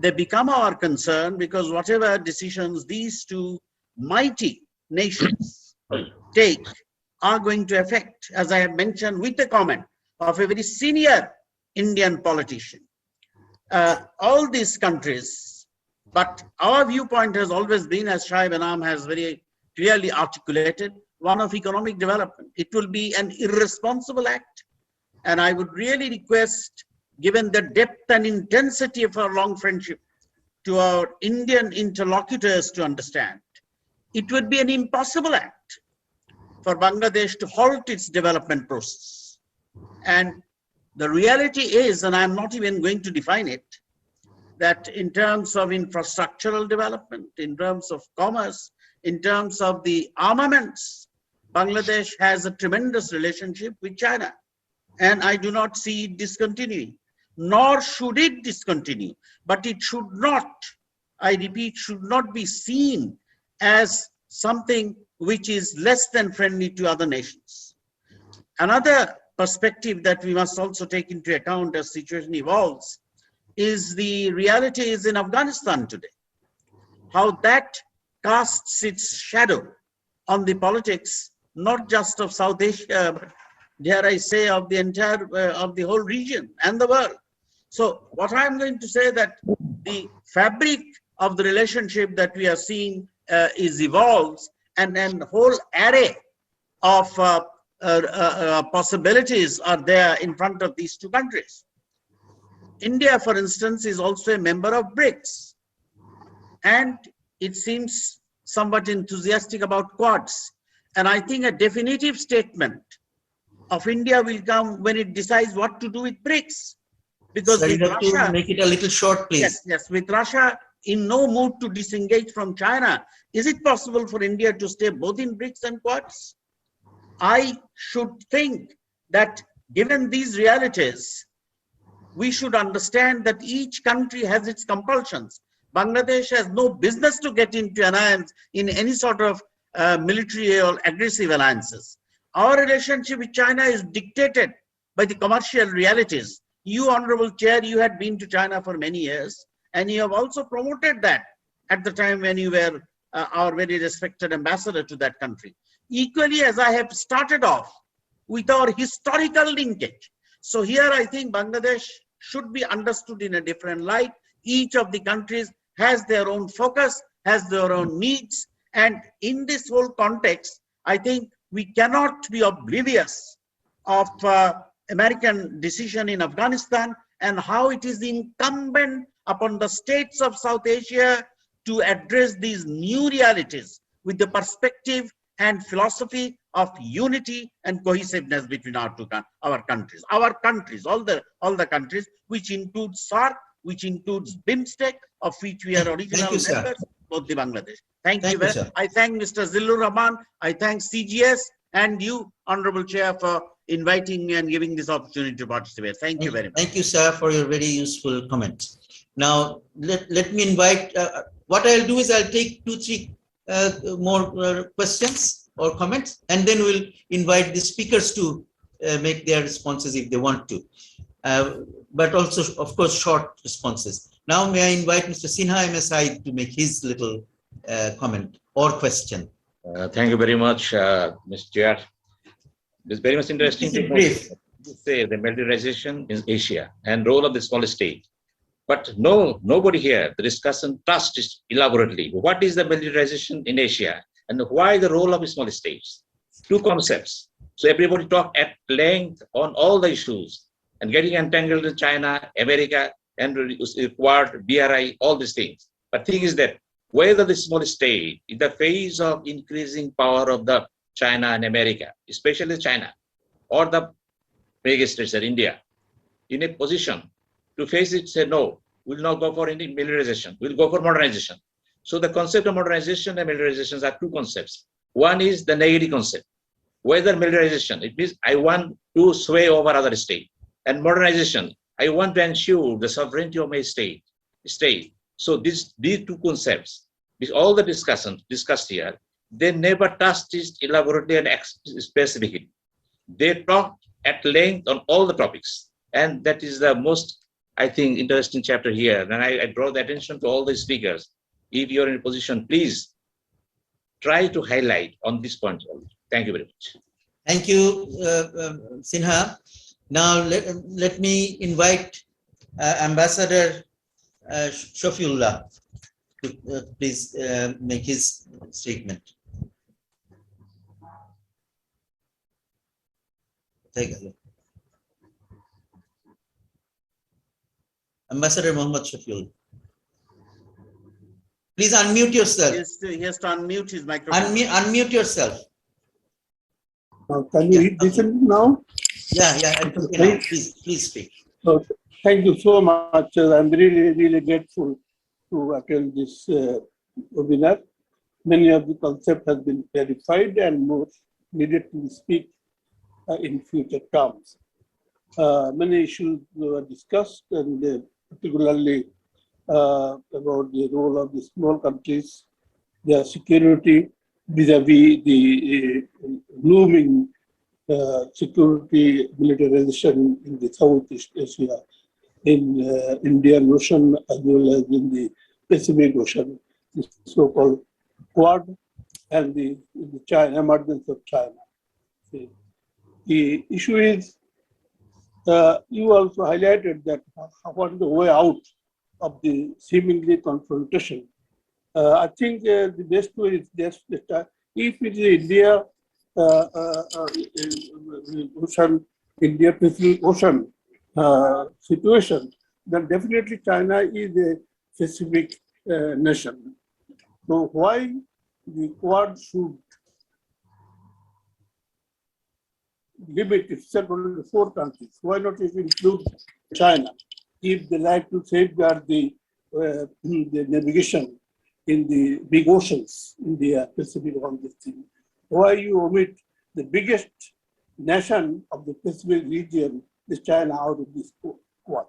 Speaker 8: they become our concern because whatever decisions these two mighty nations take are going to affect, as I have mentioned with the comment of a very senior Indian politician. All these countries, but our viewpoint has always been, as Shah Banam has very clearly articulated, one of economic development. It will be an irresponsible act. And I would really request, given the depth and intensity of our long friendship, to our Indian interlocutors to understand it would be an impossible act for Bangladesh to halt its development process. And the reality is, and I'm not even going to define it, that in terms of infrastructural development, in terms of commerce, in terms of the armaments, Bangladesh has a tremendous relationship with China. And I do not see it discontinuing, nor should it discontinue. But it should not, I repeat, should not be seen as something which is less than friendly to other nations. Another perspective that we must also take into account as the situation evolves is the realities in Afghanistan today. How that casts its shadow on the politics, not just of South Asia, but dare I say of the entire, of the whole region and the world. So what I'm going to say that the fabric of the relationship that we are seeing is evolves, and then whole array of possibilities are there in front of these two countries. India, for instance, is also a member of BRICS, and it seems somewhat enthusiastic about Quads. And I think a definitive statement of India will come when it decides what to do with BRICS. Because
Speaker 1: Sir,
Speaker 8: with
Speaker 1: you have
Speaker 8: Russia,
Speaker 1: to make it a little short, please.
Speaker 8: yes, with Russia in no mood to disengage from China, is it possible for India to stay both in BRICS and Quads? I should think that given these realities, we should understand that each country has its compulsions. Bangladesh has no business to get into alliance in any sort of military or aggressive alliances. Our relationship with China is dictated by the commercial realities. You, Honorable Chair, you had been to China for many years, and you have also promoted that at the time when you were our very respected ambassador to that country. Equally, as I have started off with our historical linkage. So here I think Bangladesh should be understood in a different light. Each of the countries has their own focus, has their own needs. And in this whole context, I think we cannot be oblivious of American decision in Afghanistan and how it is incumbent upon the states of South Asia to address these new realities with the perspective and philosophy of unity and cohesiveness between our countries, all the countries, which includes SAARC, which includes BIMSTEC, of which we are original members, both the Bangladesh. Thank you very much. I thank Mr. Zillur Rahman. I thank CGS and you, Honorable Chair, for inviting me and giving this opportunity to participate. Thank you very much.
Speaker 1: Thank you, sir, for your very useful comments. Now, let me invite, what I'll do is I'll take 2-3 more questions or comments, and then we'll invite the speakers to make their responses if they want to. But also, of course, short responses. Now, may I invite Mr. Sinha MSI to make his little comment or question.
Speaker 9: Thank you very much, Mr. Chair. It's very much interesting to say the militarization in Asia and role of the small state. But nobody here, the discussion touched elaborately. What is the militarization in Asia and why the role of small states? Two concepts. So everybody talked at length on all the issues and getting entangled in China, America, and Quad, BRI, all these things. But thing is that whether the small state, in the phase of increasing power of the China and America, especially China, or the mega states or India, in a position to face it, say, no, we'll not go for any militarization, we'll go for modernization. So the concept of modernization and militarization are two concepts. One is the negative concept. Whether militarization, it means I want to sway over other state. And modernization, I want to ensure the sovereignty of my state. So these two concepts, all the discussions discussed here, they never touched this elaborately and specifically. They talked at length on all the topics. And that is the most, I think, interesting chapter here. And I draw the attention to all the speakers. If you're in a position, please try to highlight on this point. Thank you very much.
Speaker 1: Thank you, Sinha. Now, let me invite Ambassador Shafiullah to please make his statement. Take a look. Ambassador Mohammad Shafiullah. Please unmute yourself.
Speaker 8: He has to unmute his microphone.
Speaker 1: Unmute yourself.
Speaker 10: Can you listen now?
Speaker 1: Yeah, it's okay now. Please speak.
Speaker 10: Thank you so much. I'm really grateful to attend this webinar. Many of the concepts have been clarified and more needed to speak in future terms. Many issues were discussed, and particularly about the role of the small countries, their security vis-a-vis the looming security militarization in the Southeast Asia, in Indian Ocean as well as in the Pacific Ocean, the so-called Quad, and the China, emergence of China. The issue is, you also highlighted that what is the way out of the seemingly confrontation. I think the best way is just that if it is India, Ocean, India Pacific Ocean situation, then definitely China is a Pacific nation. So why the Quad should limit itself only to 4 countries? Why not even include China if they like to safeguard the navigation in the big oceans, in the Pacific, all this thing? Why you omit the biggest nation of the Pacific region, is China, out of this Quad?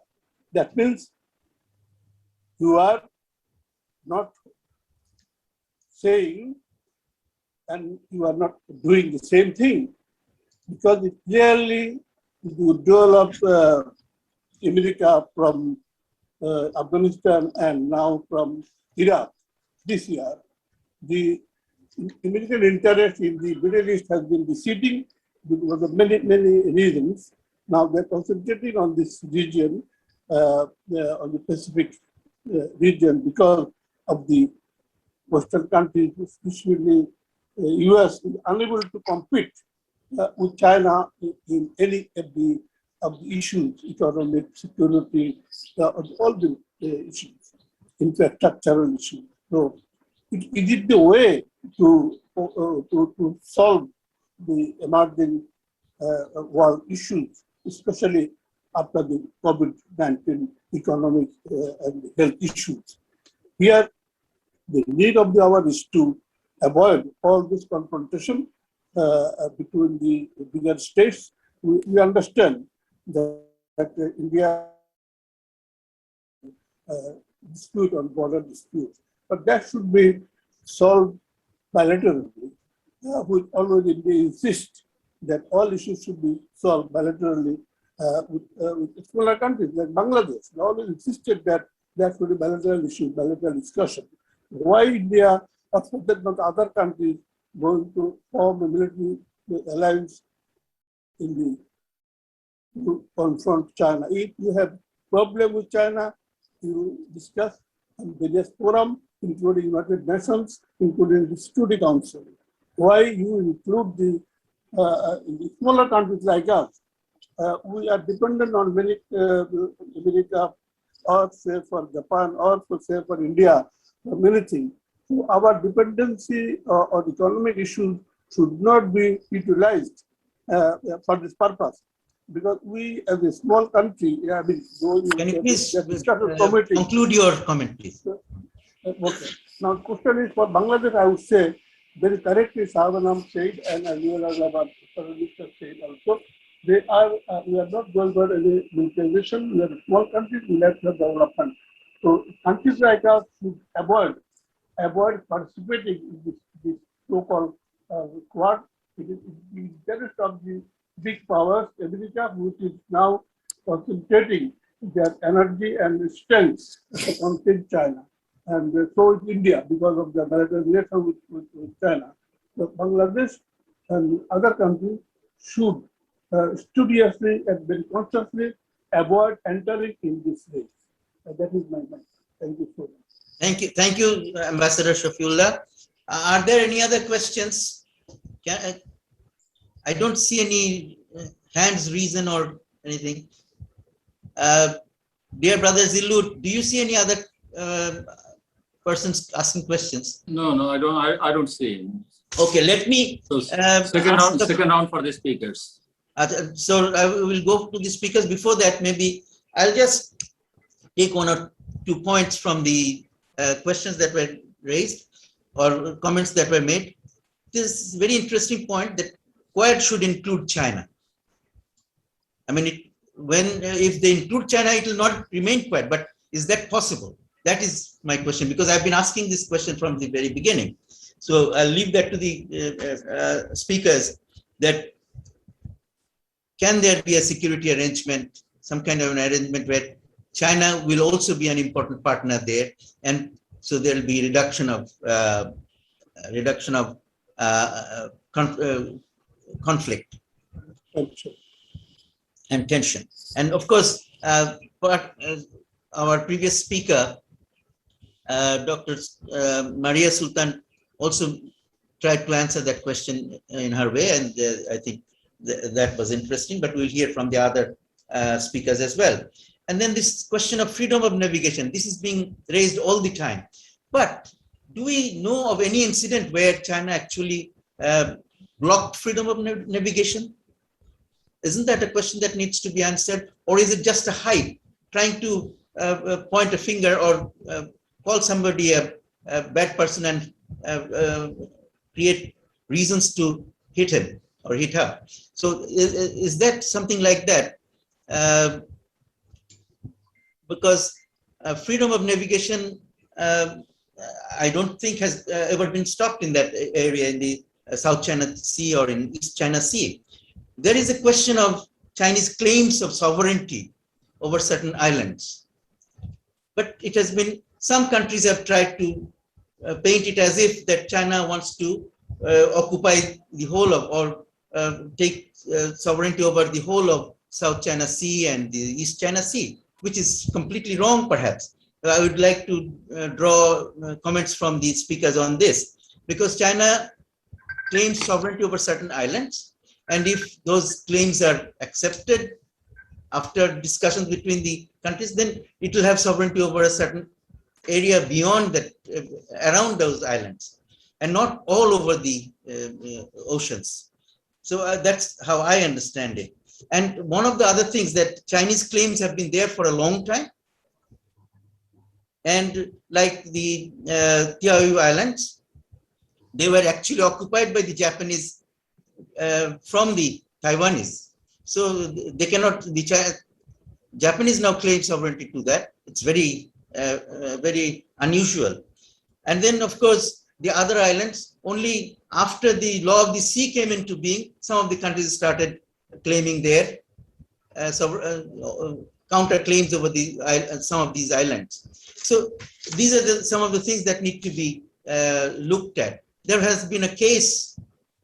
Speaker 10: That means you are not saying, and you are not doing the same thing, because it clearly the withdrawal of America from Afghanistan and now from Iraq this year, the American interest in the Middle East has been receding because of many reasons. Now they're concentrating on this region, on the Pacific region, because of the Western countries, especially US, is unable to compete with China in any of the issues, economic, security, all the issues, infrastructural issues. So it is the way to solve the emerging world issues, especially after the COVID-19 economic and health issues. Here, the need of the hour is to avoid all this confrontation between the bigger states. We understand that India dispute on border disputes, but that should be solved bilaterally. We always insist that all issues should be solved bilaterally with smaller countries like Bangladesh. We always insisted that that should be bilateral issue, bilateral discussion. Why India, or not other countries, going to form a military alliance to confront China? If you have problem with China, you discuss in various forums, including United Nations, including the Security Council. Why you include the smaller countries like us? We are dependent on many America, or say for Japan, or say for India, for many things. So our dependency on economic issues should not be utilized for this purpose, because we, as a small country, I mean,
Speaker 1: can you please conclude your comment, please?
Speaker 10: Okay. Now, question is for Bangladesh. I would say very correctly, Savanam said, and as well as our said also, they are. We are not going for any militarization. We are a small country. We have development. So countries like us should avoid participating in this so-called Quad. It is the interest of the big powers, America, which is now concentrating their energy and strength on China. And so is India, because of the military relation with China. So Bangladesh and other countries should studiously and very consciously avoid entering in this race. That is my mind. Thank you so much.
Speaker 1: Thank you, Ambassador Shafiullah. Are there any other questions? I don't see any hands risen or anything. Dear brother Zillu, do you see any other persons asking questions?
Speaker 2: No, I don't see.
Speaker 1: Okay, let me.
Speaker 2: So second round for the speakers.
Speaker 1: So I will go to the speakers. Before that, maybe I'll just take 1 or 2 points from the questions that were raised or comments that were made. This very interesting point that Quad should include China. I mean, if they include China, it will not remain Quad. But is that possible? That is my question, because I've been asking this question from the very beginning. So I'll leave that to the speakers. That can there be a security arrangement, some kind of an arrangement where China will also be an important partner there, and so there will be reduction of conflict and tension. And of course, our previous speaker, Dr. Maria Sultan, also tried to answer that question in her way, and I think that was interesting, but we'll hear from the other speakers as well. And then this question of freedom of navigation, this is being raised all the time. But do we know of any incident where China actually blocked freedom of navigation? Isn't that a question that needs to be answered? Or is it just a hype, trying to point a finger or call somebody a bad person and create reasons to hit him or hit her? So is that something like that? Because freedom of navigation, I don't think has ever been stopped in that area in the South China Sea or in East China Sea. There is a question of Chinese claims of sovereignty over certain islands. But it has been, some countries have tried to paint it as if that China wants to occupy the whole of, or take sovereignty over the whole of South China Sea and the East China Sea, which is completely wrong, perhaps. I would like to draw comments from the speakers on this, because China claims sovereignty over certain islands, and if those claims are accepted after discussions between the countries, then it will have sovereignty over a certain area beyond that, around those islands, and not all over the oceans. So that's how I understand it. And one of the other things, that Chinese claims have been there for a long time. And like the Diaoyu Islands, they were actually occupied by the Japanese from the Taiwanese. So they cannot, the Japanese now claim sovereignty to that. It's very, very unusual. And then, of course, the other islands, only after the law of the sea came into being, some of the countries started claiming their counter claims over the some of these islands. So these are some of the things that need to be looked at. There has been a case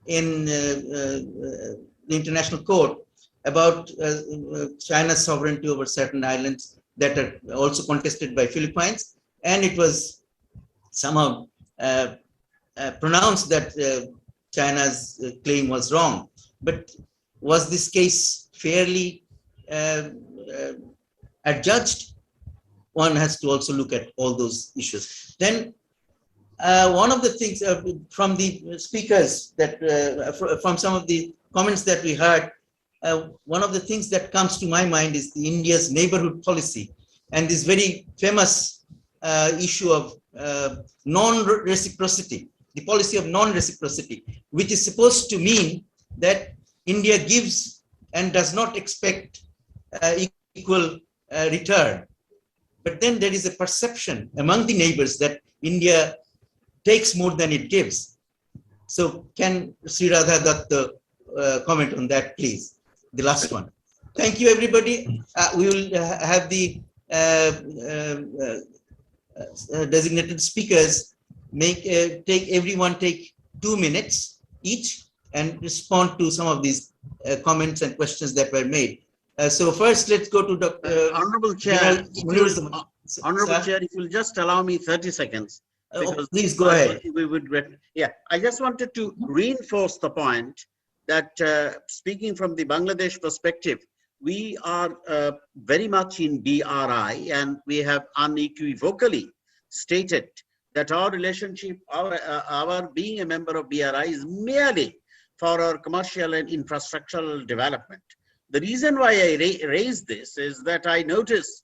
Speaker 1: in the International Court about China's sovereignty over certain islands that are also contested by Philippines, and it was somehow pronounced that China's claim was wrong. But was this case fairly adjudged? One has to also look at all those issues. Then one of the things from the speakers, that from some of the comments that we heard, one of the things that comes to my mind is the India's neighborhood policy, and this very famous issue of non-reciprocity, the policy of non-reciprocity, which is supposed to mean that India gives and does not expect equal return. But then there is a perception among the neighbors that India takes more than it gives. So can Sri Radha Datta comment on that, please? The last one. Thank you, everybody. We will have the designated speakers everyone take 2 minutes each and respond to some of these comments and questions that were made. So first, let's go to Dr.
Speaker 8: Honorable Chair, Honorable Chair, if you'll just allow me 30 seconds.
Speaker 1: Please go ahead.
Speaker 8: We would, yeah, I just wanted to reinforce the point that speaking from the Bangladesh perspective, we are very much in BRI, and we have unequivocally stated that our relationship, our being a member of BRI is merely for our commercial and infrastructural development. The reason why I raise this is that I notice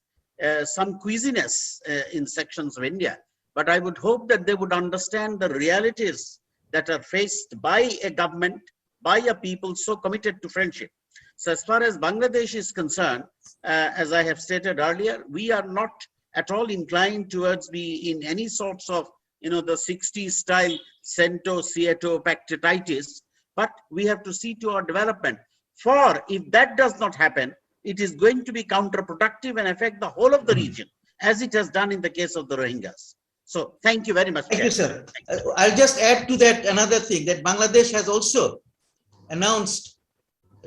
Speaker 8: some queasiness in sections of India, but I would hope that they would understand the realities that are faced by a government, by a people so committed to friendship. So as far as Bangladesh is concerned, as I have stated earlier, we are not at all inclined towards be in any sorts of, the 60s style cento, Seato, pactititis, but we have to see to our development. For if that does not happen, it is going to be counterproductive and affect the whole of the region, as it has done in the case of the Rohingyas. So thank you very much.
Speaker 1: Thank you, sir. I'll just add to that another thing, that Bangladesh has also announced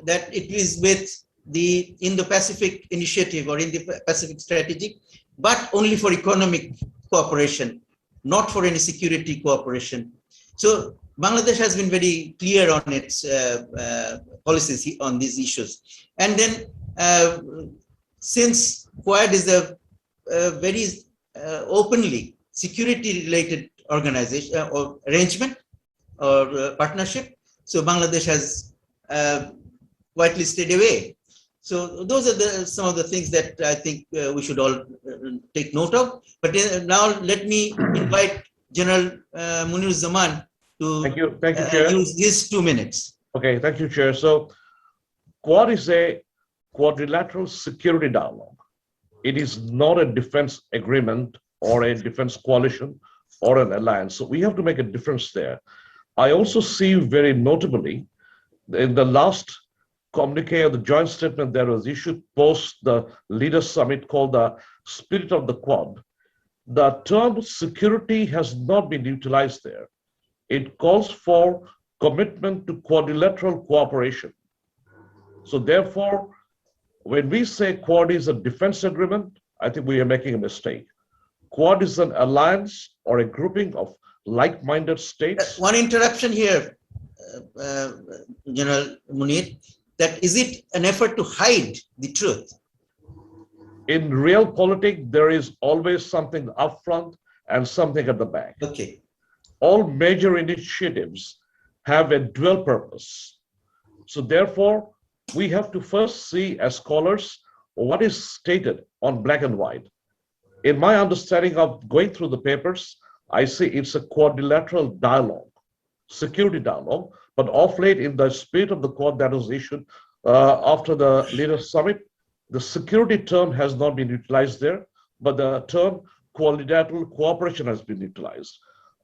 Speaker 1: that it is with the Indo-Pacific Initiative or Indo-Pacific Strategy, but only for economic cooperation, not for any security cooperation. So Bangladesh has been very clear on its policies on these issues. And then since Quad is a very openly security-related organization or arrangement or partnership, so Bangladesh has quietly stayed away. So those are some of the things that I think we should all take note of. But now let me invite General Munir Zaman to
Speaker 3: Thank you, Chair.
Speaker 1: use his 2 minutes.
Speaker 3: Okay, thank you, Chair. So Quad is a quadrilateral security dialogue. It is not a defense agreement or a defense coalition or an alliance. So we have to make a difference there. I also see very notably in the last communique of the joint statement that was issued post the leaders summit called the Spirit of the Quad, the term security has not been utilized there. It calls for commitment to quadrilateral cooperation. So therefore, when we say Quad is a defense agreement, I think we are making a mistake. Quad is an alliance or a grouping of like-minded states.
Speaker 1: One interruption here, General Munir, that is it an effort to hide the truth?
Speaker 3: In real politics, there is always something up front and something at the back.
Speaker 1: Okay.
Speaker 3: All major initiatives have a dual purpose. So therefore, we have to first see as scholars what is stated on black and white. In my understanding of going through the papers, I see it's a quadrilateral dialogue, security dialogue, but of late in the spirit of the Quad that was issued after the leaders summit, the security term has not been utilized there, but the term quadrilateral cooperation has been utilized.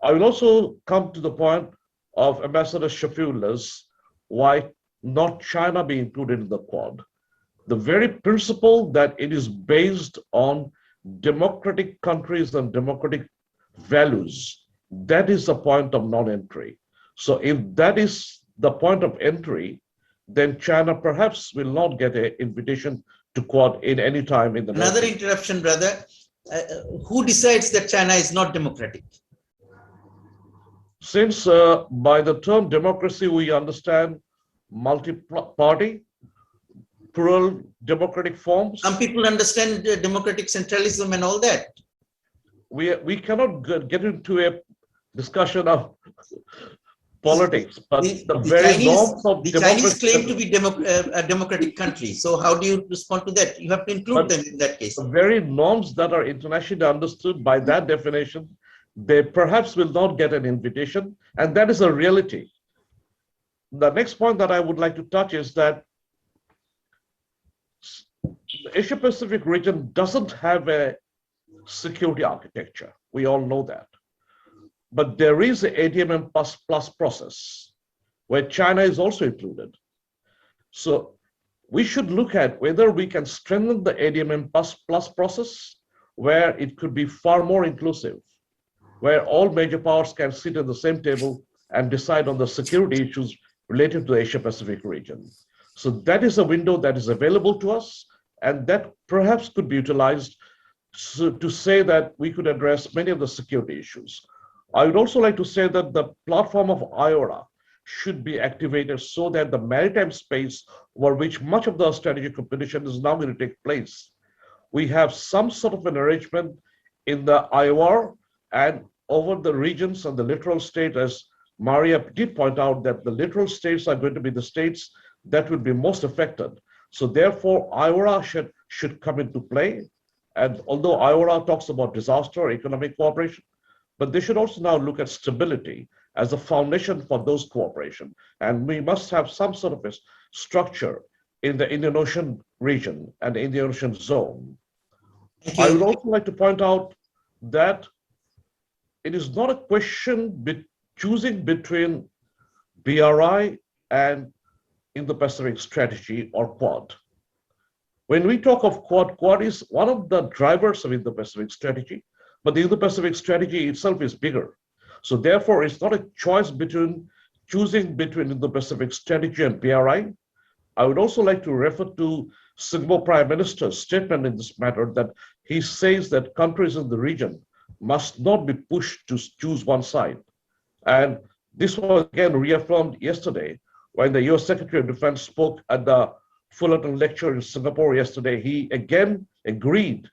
Speaker 3: I will also come to the point of Ambassador Shafiullah's why not China be included in the Quad. The very principle that it is based on democratic countries and democratic values, that is the point of non-entry. So if that is the point of entry, then China perhaps will not get an invitation to Quad in any time in the
Speaker 1: Another interruption, brother. Who decides that China is not democratic?
Speaker 3: Since by the term democracy, we understand multi-party, plural democratic forms.
Speaker 1: Some people understand democratic centralism and all that.
Speaker 3: We cannot get into a discussion of politics, but the very norms of
Speaker 1: the Chinese claim to be a democratic country. So how do you respond to that? You have to include them in that case.
Speaker 3: The very norms that are internationally understood by that definition, they perhaps will not get an invitation, and that is a reality. The next point that I would like to touch is that the Asia-Pacific region doesn't have a security architecture. We all know that. But there is the ADMM plus process where China is also included. So we should look at whether we can strengthen the ADMM plus process where it could be far more inclusive, where all major powers can sit at the same table and decide on the security issues related to the Asia-Pacific region. So that is a window that is available to us, and that perhaps could be utilized to say that we could address many of the security issues. I would also like to say that the platform of IORA should be activated so that the maritime space, over which much of the strategic competition is now going to take place, we have some sort of an arrangement in the IOR, and over the regions and the littoral state, as Maria did point out, that the littoral states are going to be the states that will be most affected. So therefore, IORA should come into play. And although IORA talks about disaster, economic cooperation, but they should also now look at stability as a foundation for those cooperation. And we must have some sort of a structure in the Indian Ocean region and the Indian Ocean zone. I would also like to point out that it is not a question choosing between BRI and Indo-Pacific strategy or Quad. When we talk of Quad, Quad is one of the drivers of Indo-Pacific strategy, but the Indo-Pacific strategy itself is bigger. So therefore, it's not a choice between choosing between Indo-Pacific strategy and BRI. I would also like to refer to Singapore Prime Minister's statement in this matter, that he says that countries in the region must not be pushed to choose one side. And this was again reaffirmed yesterday when the US Secretary of Defense spoke at the Fullerton lecture in Singapore yesterday. He again agreed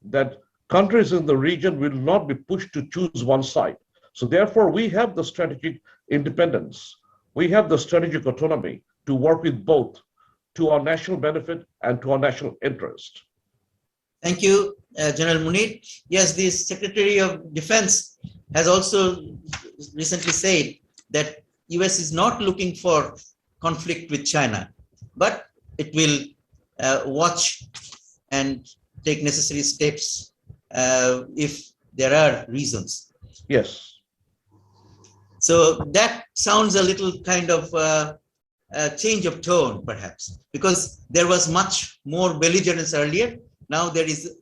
Speaker 3: that countries in the region will not be pushed to choose one side. So therefore, we have the strategic independence. We have the strategic autonomy to work with both to our national benefit and to our national interest.
Speaker 1: Thank you, General Munir. Yes, the Secretary of Defense has also recently said that US is not looking for conflict with China, but it will watch and take necessary steps if there are reasons.
Speaker 3: Yes.
Speaker 1: So that sounds a little kind of a change of tone, perhaps, because there was much more belligerence earlier. Now there is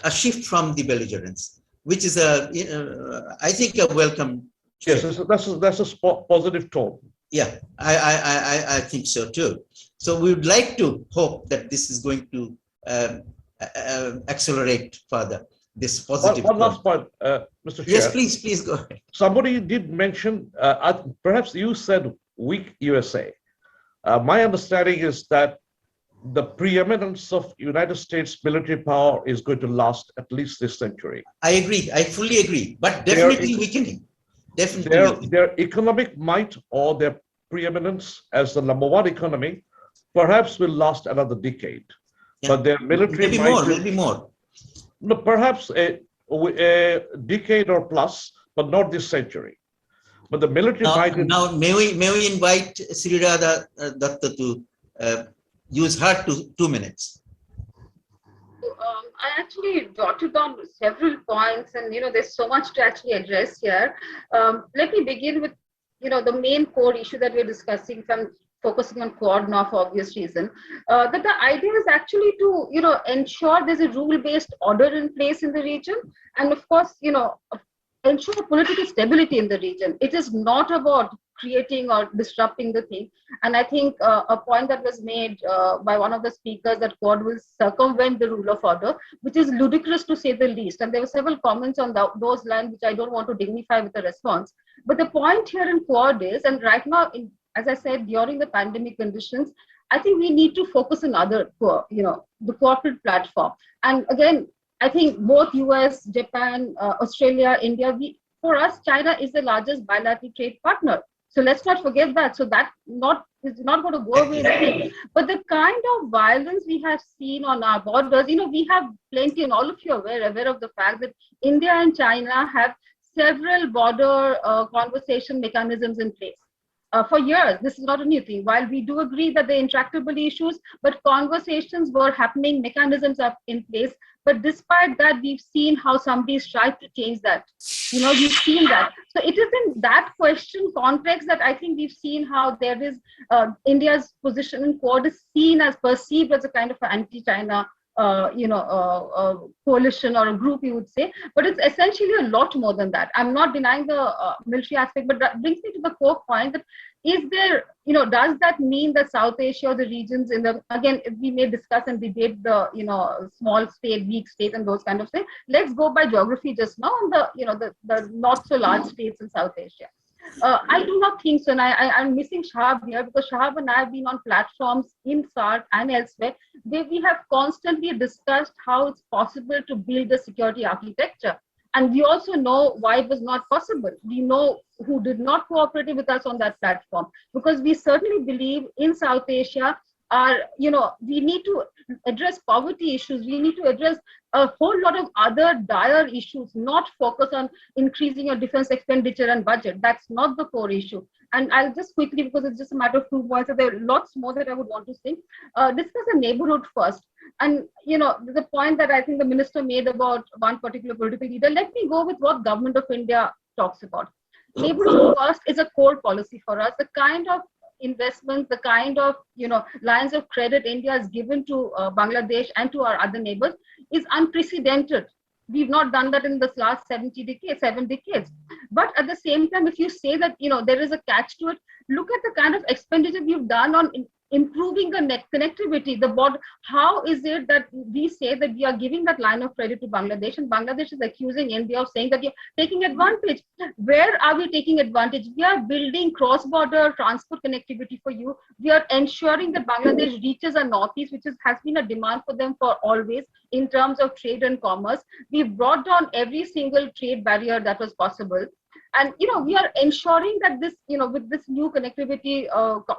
Speaker 1: a shift from the belligerence, which is I think a welcome shift.
Speaker 3: Yes, that's a positive tone.
Speaker 1: Yeah, I think so too. So we would like to hope that this is going to accelerate further. This positive.
Speaker 3: One last point, Mr. Chair.
Speaker 1: Yes, please go ahead.
Speaker 3: Somebody did mention, perhaps you said weak USA. My understanding is that the preeminence of United States military power is going to last at least this century.
Speaker 1: I agree. I fully agree. But definitely weakening. Definitely.
Speaker 3: Their economic might or their preeminence as the number one economy perhaps will last another decade. Yeah. But their military
Speaker 1: maybe
Speaker 3: might
Speaker 1: maybe more.
Speaker 3: No, perhaps a decade or plus, but not this century. But the military might.
Speaker 1: Now, may we invite Sri Radha Datta to use her 2 minutes?
Speaker 4: I actually jotted down several points, and there's so much to actually address here. Let me begin with the main core issue that we're discussing, from focusing on Quad now for obvious reason, that the idea is actually to ensure there's a rule-based order in place in the region, and of course ensure political stability in the region. It is not about creating or disrupting the thing. And I think a point that was made by one of the speakers, that Quad will circumvent the rule of order, which is ludicrous to say the least. And there were several comments on those lines, which I don't want to dignify with a response. But the point here in Quad is, and right now, as I said, during the pandemic conditions, I think we need to focus on the corporate platform. And again, I think both US, Japan, Australia, India, for us, China is the largest bilateral trade partner. So let's not forget that. So that is not going to go away. But the kind of violence we have seen on our borders, we have plenty, and all of you are aware of the fact that India and China have several border conversation mechanisms in place. For years, this is not a new thing. While we do agree that the intractable issues, but conversations were happening, mechanisms are in place. But despite that, we've seen how somebody's tried to change that. We've seen that. So it is in that question context that I think we've seen how there is India's position in Quad is perceived as a kind of anti-China coalition or a group, you would say, but it's essentially a lot more than that. I'm not denying the military aspect, but that brings me to the core point that is there, does that mean that South Asia or the regions again, we may discuss and debate the, small state, weak state and those kind of things. Let's go by geography just now and the not so large states in South Asia. I do not think so, and I'm missing Shahab here, because Shahab and I have been on platforms in SARC and elsewhere where we have constantly discussed how it's possible to build a security architecture. And we also know why it was not possible. We know who did not cooperate with us on that platform, because we certainly believe in South Asia we need to address poverty issues. We need to address a whole lot of other dire issues, not focus on increasing your defense expenditure and budget. That's not the core issue. And I'll just quickly, because it's just a matter of 2 points, so there are lots more that I would want to say. Discuss the neighborhood first. And, the point that I think the minister made about one particular political leader, let me go with what Government of India talks about. Neighborhood first is a core policy for us. The kind of investments, the kind of lines of credit India has given to Bangladesh and to our other neighbors is unprecedented. We've not done that in the last 7 decades. But at the same time, if you say that there is a catch to it, look at the kind of expenditure we've done on improving the connectivity, the border. How is it that we say that we are giving that line of credit to Bangladesh, and Bangladesh is accusing India of saying that you're taking advantage? Where are we taking advantage? We are building cross-border transport connectivity for you. We are ensuring that Bangladesh reaches a northeast, which has been a demand for them for always in terms of trade and commerce. We've brought down every single trade barrier that was possible. And we are ensuring that this, with this new connectivity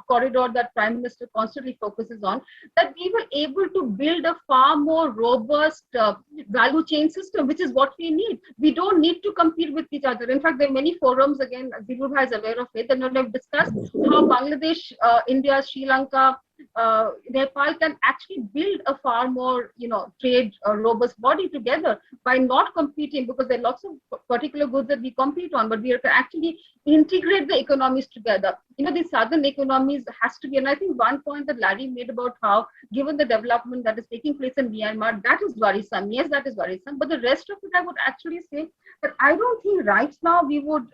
Speaker 4: corridor that Prime Minister constantly focuses on, that we were able to build a far more robust value chain system, which is what we need. We don't need to compete with each other. In fact, there are many forums, again, Dilrubhai is aware of it, and we've discussed how Bangladesh, India, Sri Lanka, Nepal can actually build a far more, trade robust body together by not competing, because there are lots of particular goods that we compete on, but we have to actually integrate the economies together. The southern economies has to be, and I think one point that Larry made about how, given the development that is taking place in Myanmar, that is worrisome. Yes, that is worrisome. But the rest of it, I would actually say that I don't think right now we would,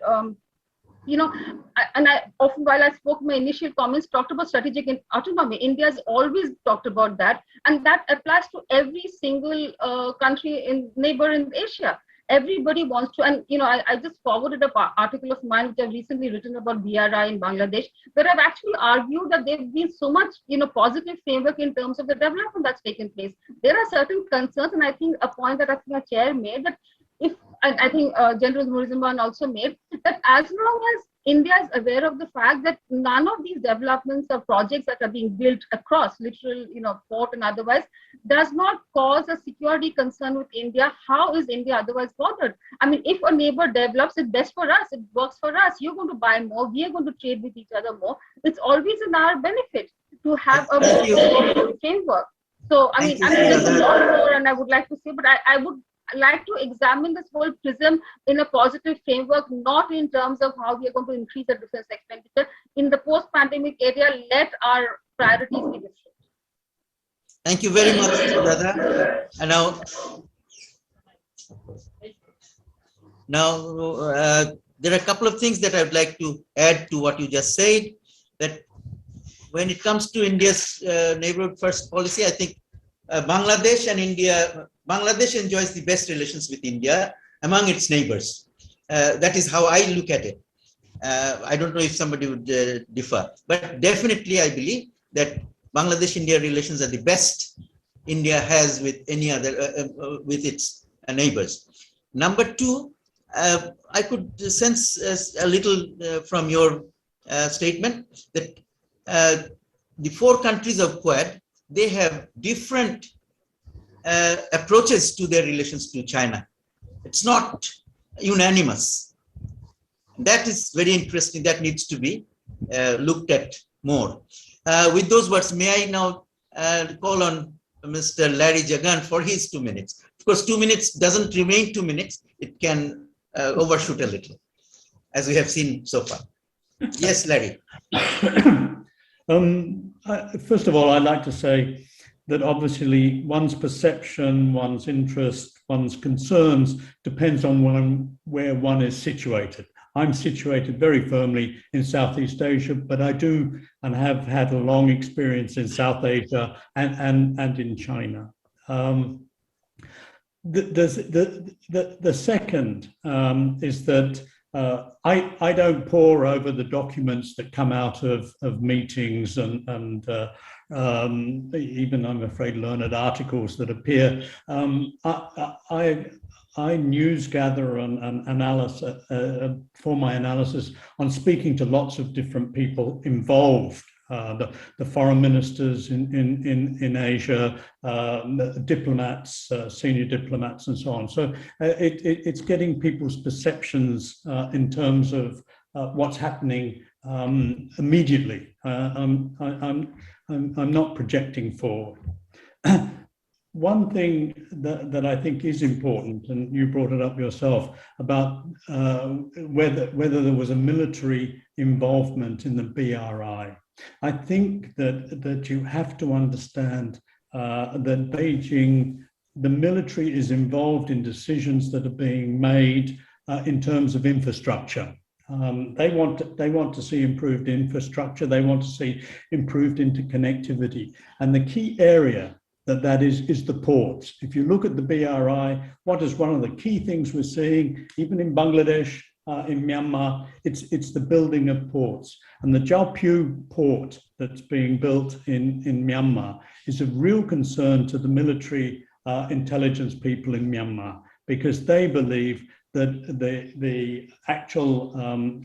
Speaker 4: and I often, while I spoke my initial comments, talked about strategic autonomy. India has always talked about that, and that applies to every single country neighbor in Asia. Everybody wants to, and I just forwarded an article of mine which I've recently written about BRI in Bangladesh, where I've actually argued that there's been so much positive framework in terms of the development that's taken place. There are certain concerns, and I think a point that I think our chair made, that and I think General Murizman also made, that as long as India is aware of the fact that none of these developments or projects that are being built across literal, port and otherwise, does not cause a security concern with India, how is India otherwise bothered? I mean, if a neighbor develops, it's best for us, it works for us. You're going to buy more, we are going to trade with each other more. It's always in our benefit to have a more framework. So, I mean, there's a lot more, and I would like to say, but I would like to examine this whole prism in a positive framework, not in terms of how we are going to increase the defense expenditure. In the post-pandemic area, let our priorities be different.
Speaker 1: Thank you very much, Dada. And now there are a couple of things that I would like to add to what you just said, that when it comes to India's neighborhood first policy, I think Bangladesh and India, Bangladesh enjoys the best relations with India among its neighbors. That is how I look at it. I don't know if somebody would differ, but definitely I believe that Bangladesh-India relations are the best India has with any other, with its neighbors. Number two, I could sense a little from your statement that the 4 countries of Quad, they have different approaches to their relations to China. It's not unanimous. That is very interesting. That needs to be looked at more. With those words, may I now call on Mr. Larry Jagan for his 2 minutes. Of course, 2 minutes doesn't remain 2 minutes. It can overshoot a little, as we have seen so far. Yes, Larry.
Speaker 5: First of all, I'd like to say that obviously one's perception, one's interest, one's concerns depends on where one is situated. I'm situated very firmly in Southeast Asia, but I do and have had a long experience in South Asia and in China. The second is that I don't pore over the documents that come out of meetings and even, I'm afraid, learned articles that appear. I news gather and analysis for my analysis on speaking to lots of different people involved. The foreign ministers in Asia, diplomats, senior diplomats, and so on. So it's getting people's perceptions in terms of what's happening immediately. I'm not projecting forward. One thing that I think is important, and you brought it up yourself, about whether there was a military involvement in the BRI. I think that you have to understand that Beijing, the military is involved in decisions that are being made in terms of infrastructure. They want to see improved infrastructure. They want to see improved interconnectivity. And the key area that is the ports. If you look at the BRI, what is one of the key things we're seeing, even in Bangladesh, in Myanmar, it's the building of ports. And the Jiaopyu port that's being built in Myanmar is of real concern to the military intelligence people in Myanmar, because they believe that the actual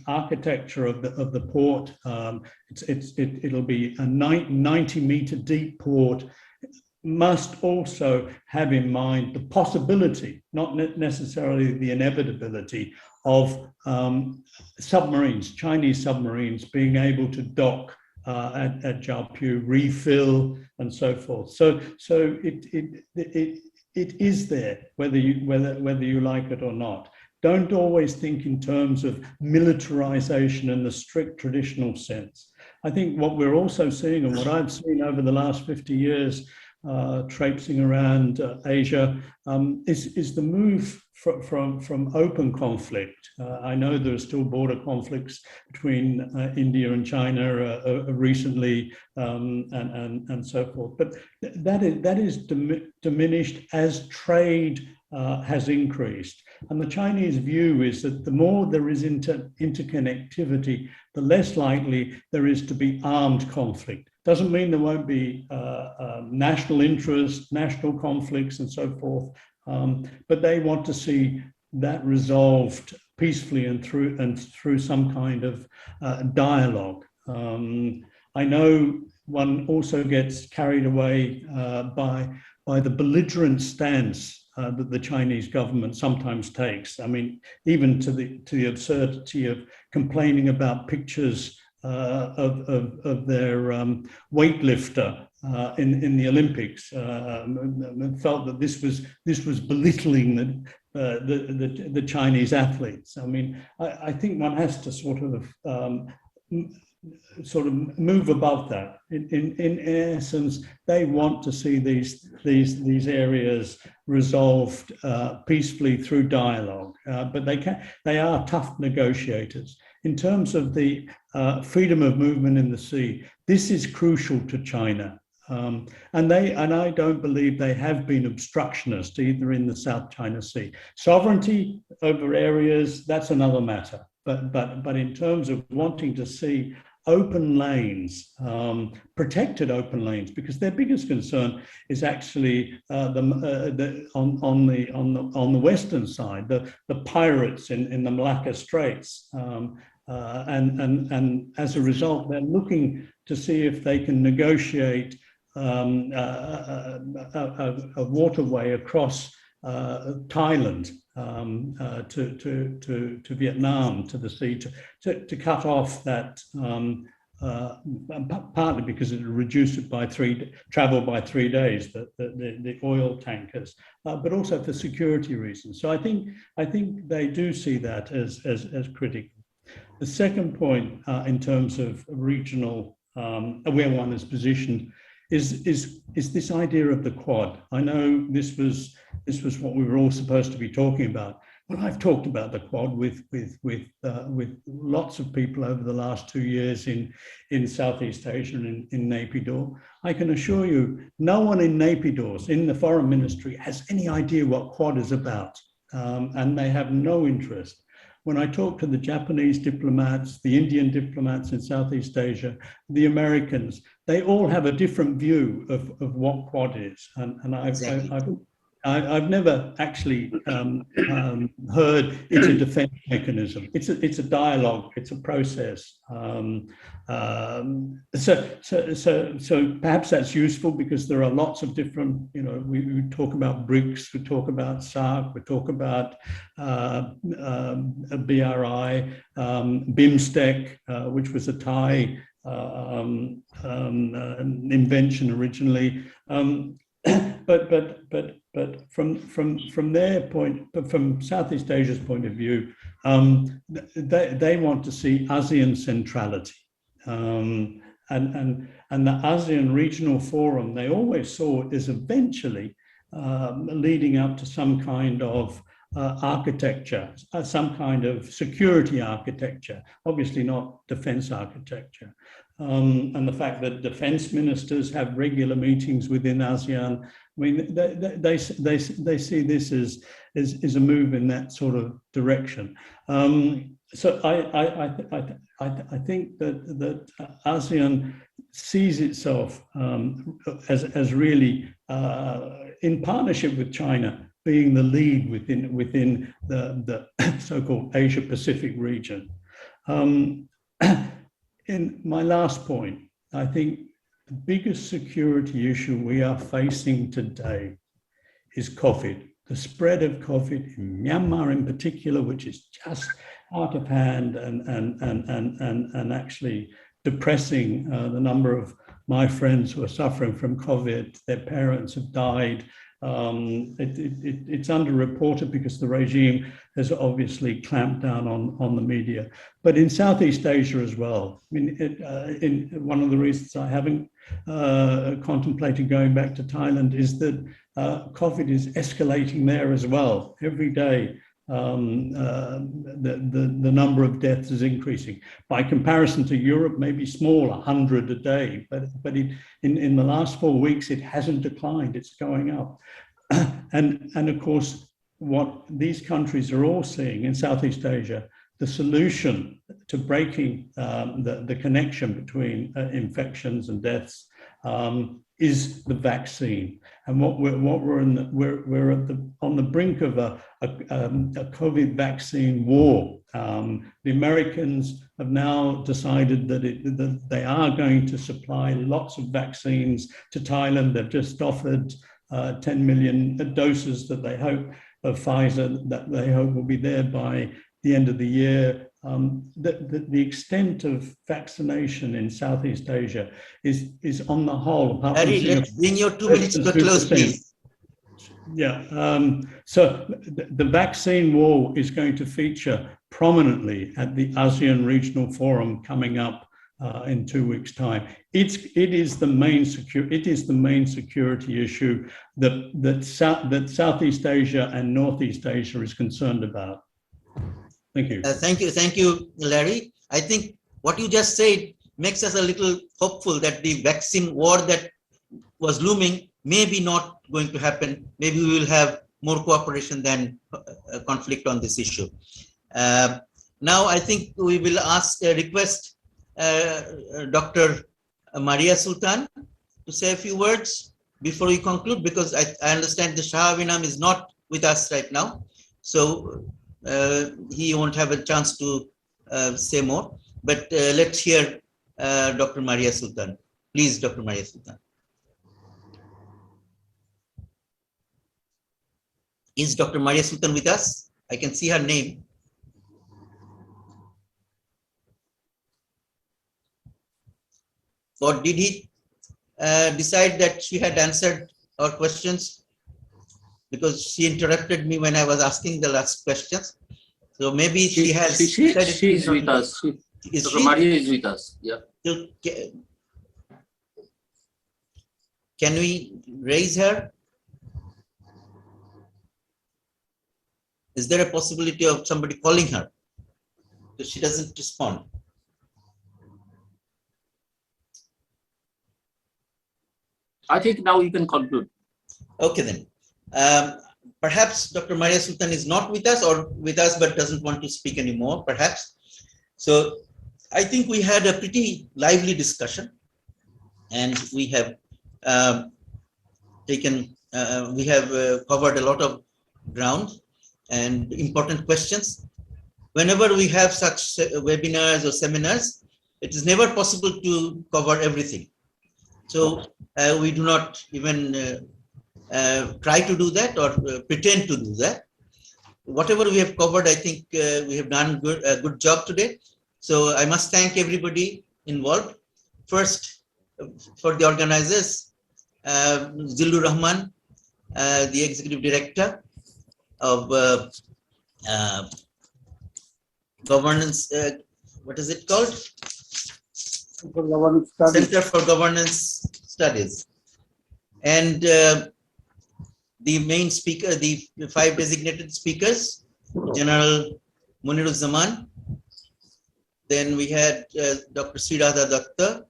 Speaker 5: architecture of the port, it'll be a 90-meter deep port, must also have in mind the possibility, not necessarily the inevitability, of submarines, Chinese submarines, being able to dock at Jiaopyu, refill, and so forth. So it is there, whether you like it or not. Don't always think in terms of militarization in the strict traditional sense. I think what we're also seeing, and what I've seen over the last 50 years, traipsing around Asia, is the move from open conflict. I know there are still border conflicts between India and China recently, and so forth. But that is diminished as trade has increased. And the Chinese view is that the more there is interconnectivity, the less likely there is to be armed conflict. Doesn't mean there won't be national interest, national conflicts, and so forth. But they want to see that resolved peacefully and through some kind of dialogue. I know one also gets carried away by the belligerent stance that the Chinese government sometimes takes. I mean, even to the absurdity of complaining about pictures of their weightlifter in the Olympics, felt that this was belittling the Chinese athletes. I mean, I think one has to sort of move above that. In essence, they want to see these areas resolved peacefully through dialogue, but they are tough negotiators. In terms of the freedom of movement in the sea, this is crucial to China. And I don't believe they have been obstructionist either in the South China Sea. Sovereignty over areas, that's another matter. But in terms of wanting to see open lanes, protected open lanes, because their biggest concern is actually on the western side, the pirates in the Malacca Straits, and as a result, they're looking to see if they can negotiate a waterway across Thailand to Vietnam, to the sea, to cut off that, partly because it would reduce it by travel by 3 days, the oil tankers, but also for security reasons. So I think they do see that as critical. The second point in terms of regional, where one is positioned, is this idea of the Quad. I know this was what we were all supposed to be talking about. Well, I've talked about the Quad with lots of people over the last 2 years in Southeast Asia and in Naypyidaw. I can assure you, no one in Naypyidaw, in the foreign ministry, has any idea what Quad is about, and they have no interest. When I talk to the Japanese diplomats, the Indian diplomats in Southeast Asia, the Americans, they all have a different view of what Quad is. And I've never actually heard it's a defense mechanism. It's a dialogue. It's a process. So perhaps that's useful because there are lots of different. We talk about BRICS, we talk about SARC, we talk about BRI, BIMSTEC, which was a Thai invention originally. But from their point, from Southeast Asia's point of view, they want to see ASEAN centrality, and the ASEAN Regional Forum they always saw is eventually leading up to some kind of architecture, some kind of security architecture, obviously not defense architecture. And the fact that defense ministers have regular meetings within ASEAN, I mean, they see this as a move in that sort of direction. So I think that ASEAN sees itself as really in partnership with China being the lead within the so-called Asia-Pacific region. In my last point, I think the biggest security issue we are facing today is COVID. The spread of COVID in Myanmar in particular, which is just out of hand and actually depressing. The number of my friends who are suffering from COVID, their parents have died. It's underreported because the regime has obviously clamped down on the media. But in Southeast Asia as well, I mean, one of the reasons I haven't contemplated going back to Thailand is that COVID is escalating there as well. Every day, the number of deaths is increasing. By comparison to Europe, maybe small, 100 a day, but in the last 4 weeks, it hasn't declined, it's going up. And of course, what these countries are all seeing in Southeast Asia, the solution to breaking the connection between infections and deaths is the vaccine. And we're on the brink of a COVID vaccine war. The Americans have now decided that they are going to supply lots of vaccines to Thailand. They've just offered 10 million doses that they hope of Pfizer that they hope will be there by the end of the year. The extent of vaccination in Southeast Asia is on the whole.
Speaker 1: Harry, let's bring your 2 minutes to close, please.
Speaker 5: Yeah, so the vaccine war is going to feature prominently at the ASEAN Regional Forum coming up in 2 weeks' time. It is the main security issue that Southeast Asia and Northeast Asia is concerned about. Thank you.
Speaker 1: Thank you, Larry. I think what you just said makes us a little hopeful that the vaccine war that was looming may be not going to happen. Maybe we will have more cooperation than conflict on this issue. Now, I think we will request Dr. Maria Sultan to say a few words before we conclude, because I understand the Shah Vinam is not with us right now. So he won't have a chance to say more. But let's hear Dr. Maria Sultan. Please, Dr. Maria Sultan. Is Dr. Maria Sultan with us? I can see her name. Or did he decide that she had answered our questions? Because she interrupted me when I was asking the last questions. So maybe she has.
Speaker 2: She's with us. Dr. Maria is with us. Yeah.
Speaker 1: Can we raise her? Is there a possibility of somebody calling her? Because she doesn't respond.
Speaker 2: I think now you can conclude.
Speaker 1: Okay then. Perhaps Dr. Maria Sultan is not with us, or with us but doesn't want to speak anymore, perhaps. So I think we had a pretty lively discussion, and we have taken we have covered a lot of ground and important questions. Whenever we have such webinars or seminars, it is never possible to cover everything. So we do not even try to do that or pretend to do that. Whatever we have covered, I think we have done a good job today. So I must thank everybody involved. First, for the organizers, Zillur Rahman, the Executive Director of Governance, what is it called? Center for Governance Studies. And the main speaker, the 5 designated speakers, General Muniruzzaman. Then we had Dr. Sriradha Datta,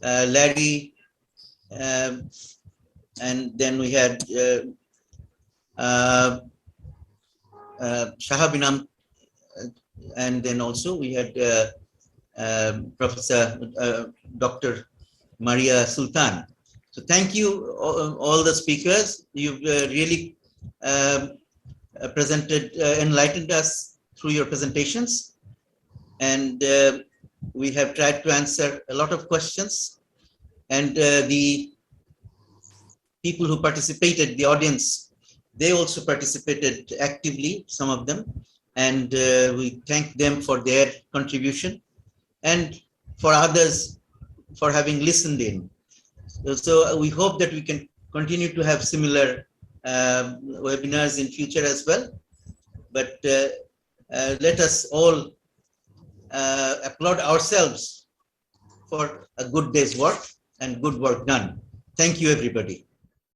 Speaker 1: Larry, and then we had Shahabinam, and then also we had Professor Dr. Maria Sultan. So thank you all the speakers. You've really enlightened us through your presentations, and we have tried to answer a lot of questions, and the people who participated, the audience, they also participated actively, some of them, and we thank them for their contribution and for others for having listened in. So we hope that we can continue to have similar webinars in future as well. But let us all applaud ourselves for a good day's work and good work done. Thank you, everybody.